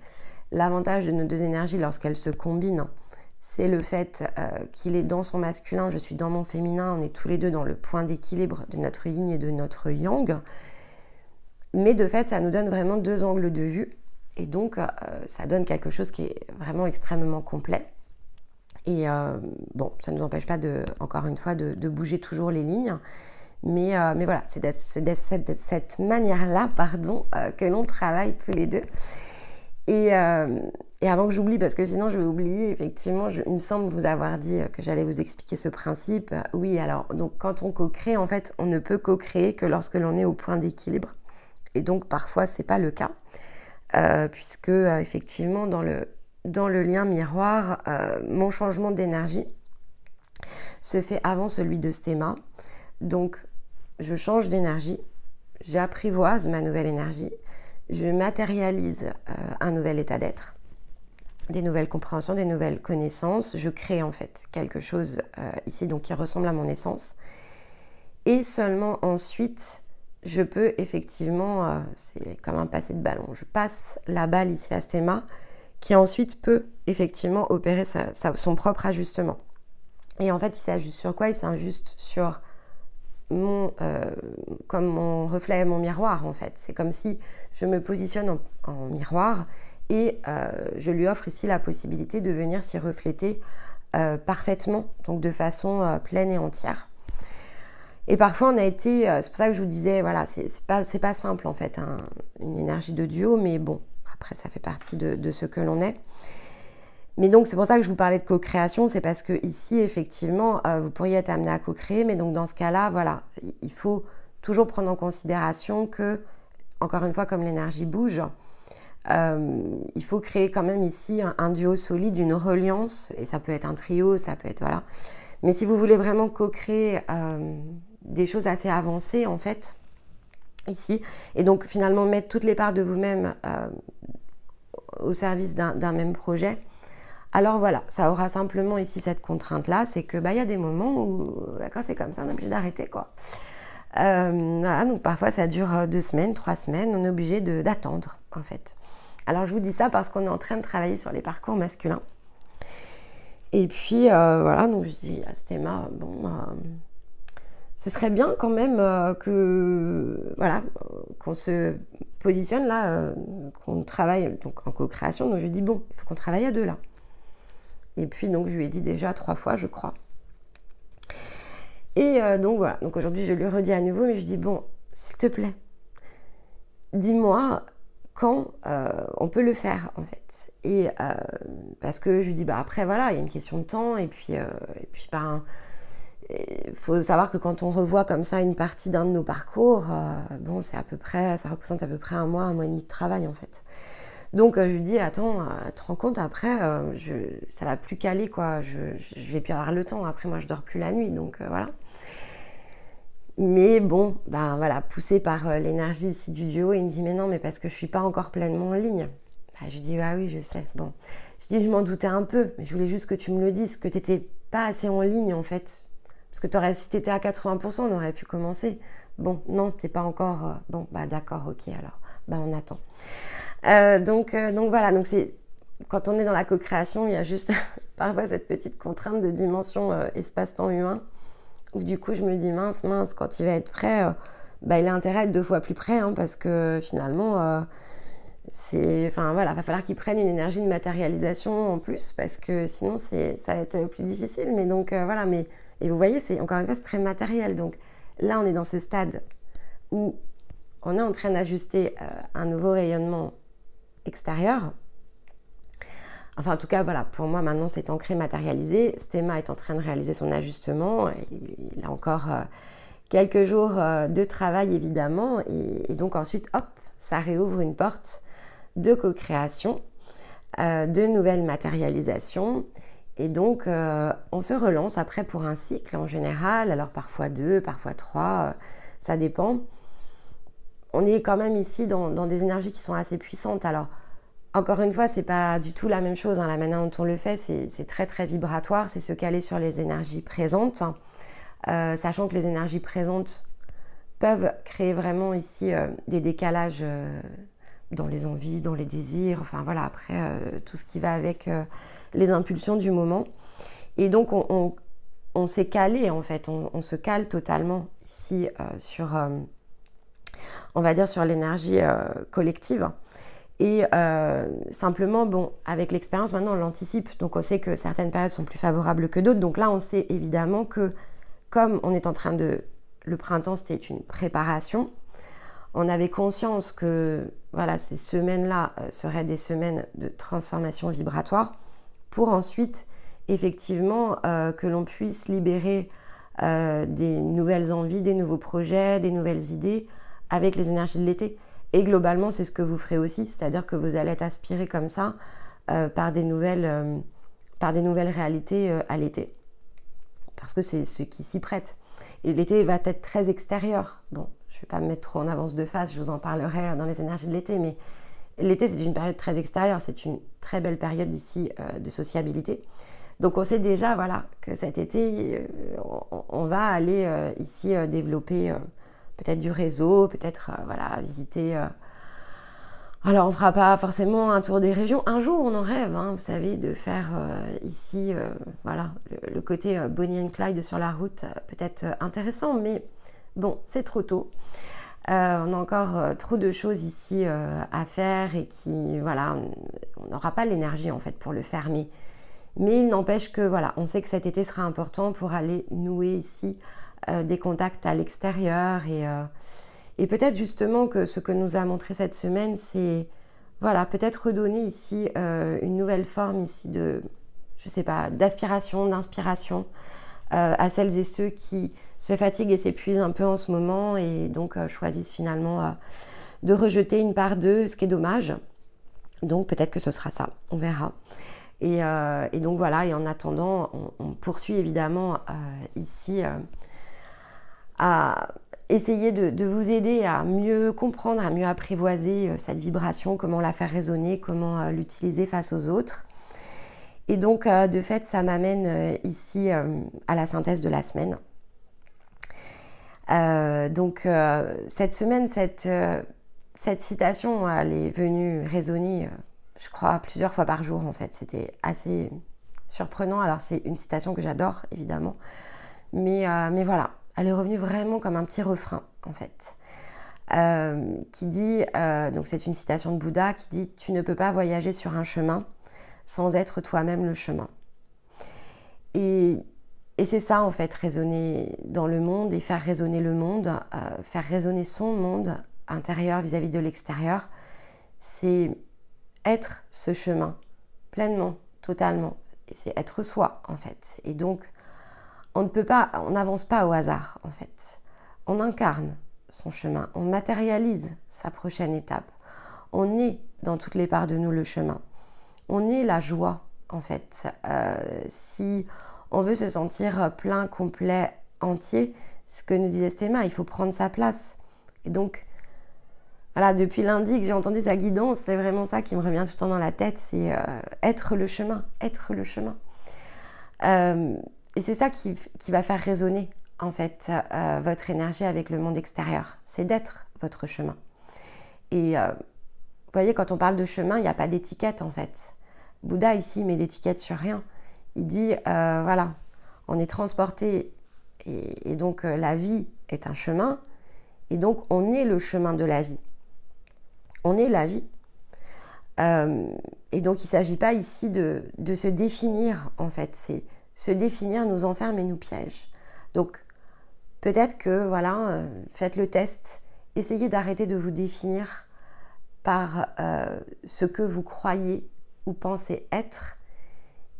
L'avantage de nos deux énergies lorsqu'elles se combinent, c'est le fait qu'il est dans son masculin, je suis dans mon féminin, on est tous les deux dans le point d'équilibre de notre yin et de notre yang. Mais de fait, ça nous donne vraiment deux angles de vue. Et donc, ça donne quelque chose qui est vraiment extrêmement complet. Et bon, ça ne nous empêche pas, encore une fois, de bouger toujours les lignes. Mais voilà, c'est de cette manière-là, que l'on travaille tous les deux. Et avant que j'oublie, parce que sinon je vais oublier, effectivement, il me semble vous avoir dit que j'allais vous expliquer ce principe. Oui, alors, donc quand on co-crée, en fait, on ne peut co-créer que lorsque l'on est au point d'équilibre. Et donc, parfois, c'est pas le cas, puisque, effectivement, dans le lien miroir, mon changement d'énergie se fait avant celui de Stéma. Donc, je change d'énergie, j'apprivoise ma nouvelle énergie, je matérialise un nouvel état d'être, des nouvelles compréhensions, des nouvelles connaissances. Je crée en fait quelque chose ici donc qui ressemble à mon essence. Et seulement ensuite, je peux effectivement, c'est comme un passer de ballon, je passe la balle ici à Stéma, qui ensuite peut effectivement opérer son propre ajustement. Et en fait, il s'ajuste sur quoi? Il s'ajuste sur comme mon reflet, mon miroir en fait. C'est comme si je me positionne en miroir et je lui offre ici la possibilité de venir s'y refléter parfaitement, donc de façon pleine et entière. Et parfois on a été, c'est pour ça que je vous disais, voilà, c'est pas simple en fait, hein, une énergie de duo, mais bon, après ça fait partie de ce que l'on est. Mais donc, c'est pour ça que je vous parlais de co-création, c'est parce que ici, effectivement, vous pourriez être amené à co-créer, mais donc dans ce cas-là, voilà, il faut toujours prendre en considération que, encore une fois, comme l'énergie bouge, il faut créer quand même ici un duo solide, une reliance, et ça peut être un trio, ça peut être, voilà. Mais si vous voulez vraiment co-créer des choses assez avancées, en fait, ici, et donc finalement mettre toutes les parts de vous-même au service d'un même projet, alors voilà, ça aura simplement ici cette contrainte-là, c'est que y a des moments où, d'accord, c'est comme ça, on est obligé d'arrêter, quoi. Voilà, donc parfois ça dure 2 semaines, 3 semaines, on est obligé d'attendre, en fait. Alors je vous dis ça parce qu'on est en train de travailler sur les parcours masculins. Et puis voilà, donc je dis à Stéma, bon, ce serait bien quand même voilà, qu'on se positionne là, qu'on travaille donc en co-création. Donc je lui dis, bon, il faut qu'on travaille à 2 là. Et puis, donc, je lui ai dit déjà 3 fois, je crois. Et donc, voilà. Donc, aujourd'hui, je lui redis à nouveau, mais je dis, bon, s'il te plaît, dis-moi quand on peut le faire, en fait. Et parce que je lui dis, après, voilà, il y a une question de temps. Et puis il faut savoir que quand on revoit comme ça une partie d'un de nos parcours, bon, c'est à peu près, ça représente à peu près 1 mois et demi de travail, en fait. Donc je lui dis, attends, tu te rends compte, après, ça va plus caler, quoi. Je vais plus avoir le temps. Après, moi, je dors plus la nuit, donc voilà. Mais bon, voilà, poussé par l'énergie ici du duo, il me dit, mais non, mais parce que je suis pas encore pleinement en ligne. Je lui dis, ah oui, je sais. Bon, je dis, je m'en doutais un peu, mais je voulais juste que tu me le dises, que tu n'étais pas assez en ligne, en fait. Parce que si tu étais à 80%, on aurait pu commencer. Bon, non, t'es pas encore... bon, d'accord, ok, alors, on attend. Donc voilà, donc c'est quand on est dans la co-création, il y a juste parfois cette petite contrainte de dimension espace-temps humain, où du coup je me dis mince, quand il va être prêt, il a intérêt à être 2 fois plus près, hein, parce que finalement, voilà, va falloir qu'il prenne une énergie de matérialisation en plus, parce que sinon ça va être plus difficile. Mais donc voilà, et vous voyez, encore une fois, c'est très matériel. Donc là, on est dans ce stade où on est en train d'ajuster un nouveau rayonnement extérieur. Enfin, en tout cas, voilà, pour moi, maintenant, c'est ancré, matérialisé. Stéma est en train de réaliser son ajustement. Il a encore quelques jours de travail, évidemment. Et donc, ensuite, hop, ça réouvre une porte de co-création, de nouvelles matérialisations. Et donc, on se relance après pour un cycle en général. Alors, parfois 2, parfois 3, ça dépend. On est quand même ici dans des énergies qui sont assez puissantes. Alors, encore une fois, c'est pas du tout la même chose, hein. La manière dont on le fait, c'est très très vibratoire. C'est se caler sur les énergies présentes, sachant que les énergies présentes peuvent créer vraiment ici des décalages dans les envies, dans les désirs, enfin voilà, après tout ce qui va avec les impulsions du moment. Et donc on s'est calé en fait, on se cale totalement ici sur, on va dire, sur l'énergie collective. Et simplement, bon, avec l'expérience, maintenant on l'anticipe, donc on sait que certaines périodes sont plus favorables que d'autres. Donc là, on sait évidemment que comme on est en train de... Le printemps, c'était une préparation. On avait conscience que voilà, ces semaines-là seraient des semaines de transformation vibratoire pour ensuite, effectivement, que l'on puisse libérer des nouvelles envies, des nouveaux projets, des nouvelles idées avec les énergies de l'été. Et globalement, c'est ce que vous ferez aussi, c'est-à-dire que vous allez être aspiré comme ça par des nouvelles réalités à l'été. Parce que c'est ce qui s'y prête. Et l'été va être très extérieur. Bon, je ne vais pas me mettre trop en avance de face, je vous en parlerai dans les énergies de l'été, mais l'été, c'est une période très extérieure, c'est une très belle période ici de sociabilité. Donc on sait déjà voilà, que cet été, on va aller ici développer peut-être du réseau, peut-être voilà, visiter... Alors on ne fera pas forcément un tour des régions. Un jour on en rêve, hein, vous savez, de faire ici voilà, le côté Bonnie and Clyde sur la route, peut-être intéressant, mais bon, c'est trop tôt. On a encore trop de choses ici à faire et qui, voilà, on n'aura pas l'énergie en fait pour le faire. Mais il n'empêche que voilà, on sait que cet été sera important pour aller nouer ici des contacts à l'extérieur et peut-être justement que ce que nous a montré cette semaine, c'est voilà, peut-être redonner ici une nouvelle forme ici de, je sais pas, d'aspiration, d'inspiration à celles et ceux qui se fatiguent et s'épuisent un peu en ce moment et donc choisissent finalement de rejeter une part d'eux, ce qui est dommage. Donc peut-être que ce sera ça, on verra. Et donc voilà, et en attendant, on poursuit évidemment ici à essayer de vous aider à mieux comprendre, à mieux apprivoiser cette vibration, comment la faire résonner, comment l'utiliser face aux autres. Et donc, de fait, ça m'amène ici à la synthèse de la semaine. Donc, cette semaine, cette citation, elle est venue résonner, je crois, plusieurs fois par jour, en fait. C'était assez surprenant. Alors, c'est une citation que j'adore, évidemment. Mais voilà. Elle est revenue vraiment comme un petit refrain, en fait, qui dit, donc c'est une citation de Bouddha, qui dit « Tu ne peux pas voyager sur un chemin sans être toi-même le chemin ». Et c'est ça, en fait, résonner dans le monde et faire résonner le monde, faire résonner son monde intérieur vis-à-vis de l'extérieur, c'est être ce chemin, pleinement, totalement. Et c'est être soi, en fait. Et donc, on n'avance pas au hasard en fait. On incarne son chemin, on matérialise sa prochaine étape. On est dans toutes les parts de nous le chemin. On est la joie en fait. Si on veut se sentir plein, complet, entier, ce que nous disait Stéma, il faut prendre sa place. Et donc, voilà, depuis lundi que j'ai entendu sa guidance, c'est vraiment ça qui me revient tout le temps dans la tête, c'est être le chemin, être le chemin. Et c'est ça qui va faire résonner en fait votre énergie avec le monde extérieur. C'est d'être votre chemin. Et vous voyez, quand on parle de chemin, il n'y a pas d'étiquette en fait. Bouddha ici met d'étiquette sur rien. Il dit, voilà, on est transporté et donc la vie est un chemin et donc on est le chemin de la vie. On est la vie. Et donc il ne s'agit pas ici de se définir en fait, c'est se définir nous enferme et nous piège. Donc, peut-être que, voilà, faites le test, essayez d'arrêter de vous définir par ce que vous croyez ou pensez être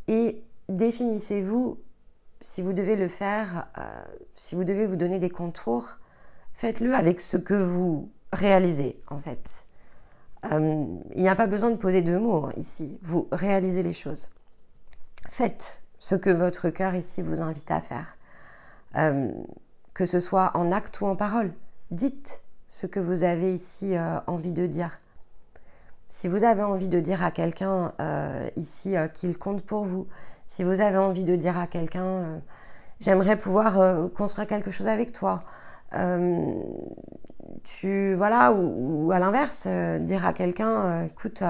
et définissez-vous, si vous devez le faire, si vous devez vous donner des contours, faites-le avec ce que vous réalisez, en fait. Il n'y a pas besoin de poser de mots ici, vous réalisez les choses. Faites ce que votre cœur ici vous invite à faire. Que ce soit en acte ou en parole. Dites ce que vous avez ici envie de dire. Si vous avez envie de dire à quelqu'un ici qu'il compte pour vous, si vous avez envie de dire à quelqu'un j'aimerais pouvoir construire quelque chose avec toi, Voilà, ou à l'inverse, dire à quelqu'un, écoute,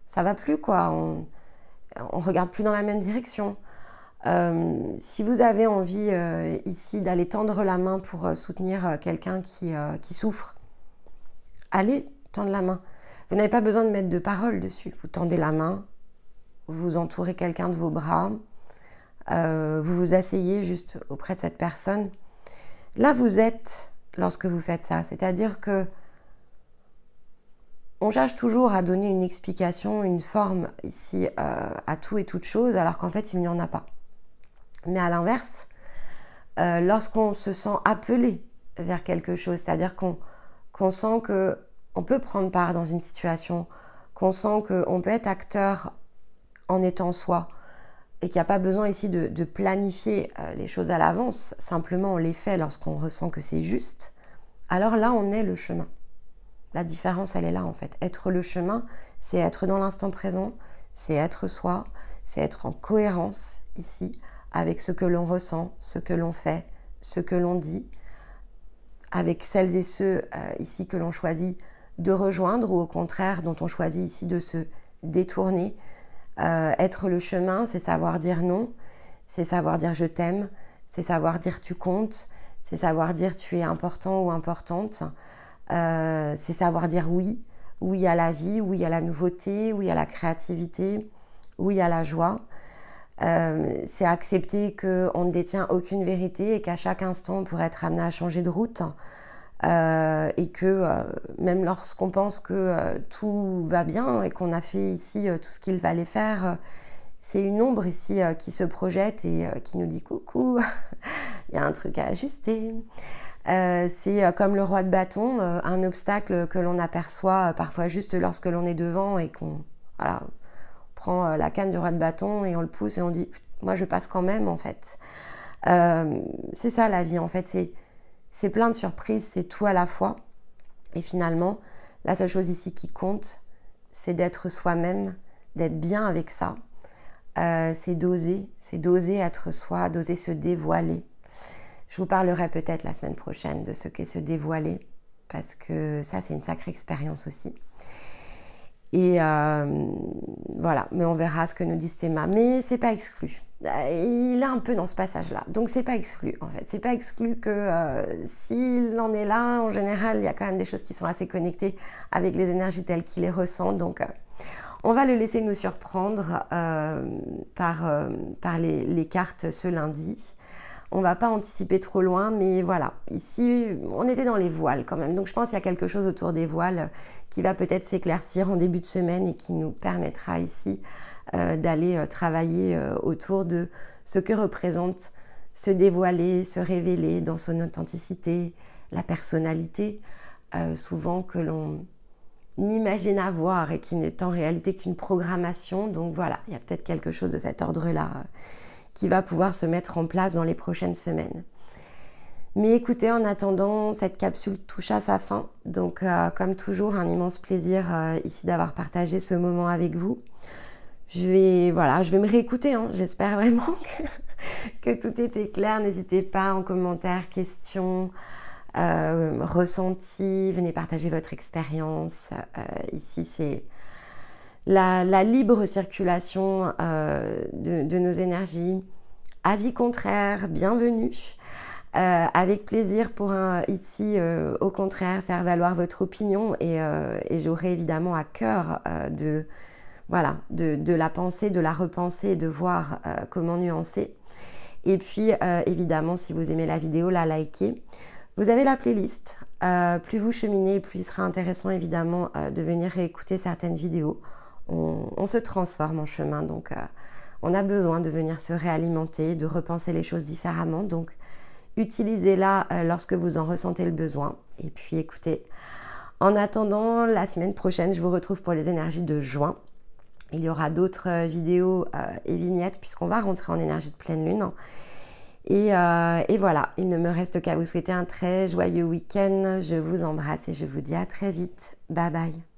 ça va plus, quoi, on regarde plus dans la même direction. Si vous avez envie ici d'aller tendre la main pour soutenir quelqu'un qui souffre, allez tendre la main. Vous n'avez pas besoin de mettre de paroles dessus. Vous tendez la main, vous entourez quelqu'un de vos bras, vous vous asseyez juste auprès de cette personne. Là, vous êtes lorsque vous faites ça. C'est-à-dire que on cherche toujours à donner une explication, une forme ici à tout et toute chose, alors qu'en fait, il n'y en a pas. Mais à l'inverse, lorsqu'on se sent appelé vers quelque chose, c'est-à-dire qu'on sent qu'on peut prendre part dans une situation, qu'on sent qu'on peut être acteur en étant soi, et qu'il n'y a pas besoin ici de planifier les choses à l'avance, simplement on les fait lorsqu'on ressent que c'est juste, alors là on est le chemin. La différence elle est là en fait. Être le chemin, c'est être dans l'instant présent, c'est être soi, c'est être en cohérence ici, avec ce que l'on ressent, ce que l'on fait, ce que l'on dit, avec celles et ceux ici que l'on choisit de rejoindre ou au contraire dont on choisit ici de se détourner. Être le chemin, c'est savoir dire non, c'est savoir dire je t'aime, c'est savoir dire tu comptes, c'est savoir dire tu es important ou importante, c'est savoir dire oui, oui à la vie, oui à la nouveauté, oui à la créativité, oui à la joie. C'est accepter qu'on ne détient aucune vérité et qu'à chaque instant on pourrait être amené à changer de route. Et que même lorsqu'on pense que tout va bien et qu'on a fait ici tout ce qu'il fallait faire, c'est une ombre ici qui se projette et qui nous dit coucou, il y a un truc à ajuster. C'est comme le roi de bâton, un obstacle que l'on aperçoit parfois juste lorsque l'on est devant et qu'on prend la canne du roi de bâton et on le pousse et on dit moi je passe quand même en fait. C'est ça la vie en fait, c'est plein de surprises, c'est tout à la fois. Et finalement, la seule chose ici qui compte, c'est d'être soi-même, d'être bien avec ça. C'est d'oser être soi, d'oser se dévoiler. Je vous parlerai peut-être la semaine prochaine de ce qu'est se dévoiler, parce que ça, c'est une sacrée expérience aussi. Et voilà, mais on verra ce que nous dit Stéma. Mais c'est pas exclu. Il est un peu dans ce passage-là. Donc c'est pas exclu en fait. C'est pas exclu que s'il en est là, en général, il y a quand même des choses qui sont assez connectées avec les énergies telles qu'il les ressent. Donc on va le laisser nous surprendre par les cartes ce lundi. On va pas anticiper trop loin, mais voilà. Ici, on était dans les voiles quand même. Donc je pense qu'il y a quelque chose autour des voiles qui va peut-être s'éclaircir en début de semaine et qui nous permettra ici d'aller travailler autour de ce que représente se dévoiler, se révéler dans son authenticité, la personnalité, souvent que l'on imagine avoir et qui n'est en réalité qu'une programmation. Donc voilà, il y a peut-être quelque chose de cet ordre-là qui va pouvoir se mettre en place dans les prochaines semaines. Mais écoutez, en attendant, cette capsule touche à sa fin. Donc comme toujours, un immense plaisir ici d'avoir partagé ce moment avec vous. Je vais me réécouter, hein. J'espère vraiment que tout était clair. N'hésitez pas en commentaire, questions, ressentis, venez partager votre expérience. Ici, c'est la libre circulation de nos énergies. Avis contraire, bienvenue. Avec plaisir pour ici, au contraire, faire valoir votre opinion et j'aurai évidemment à cœur de la penser, de la repenser et de voir comment nuancer. Et puis, évidemment, si vous aimez la vidéo, la likez. Vous avez la playlist. Plus vous cheminez, plus il sera intéressant, évidemment, de venir réécouter certaines vidéos. On se transforme en chemin, donc on a besoin de venir se réalimenter, de repenser les choses différemment. Donc, utilisez-la lorsque vous en ressentez le besoin. Et puis, écoutez, en attendant, la semaine prochaine, je vous retrouve pour les énergies de juin. Il y aura d'autres vidéos et vignettes puisqu'on va rentrer en énergie de pleine lune. Et voilà, il ne me reste qu'à vous souhaiter un très joyeux week-end. Je vous embrasse et je vous dis à très vite. Bye bye.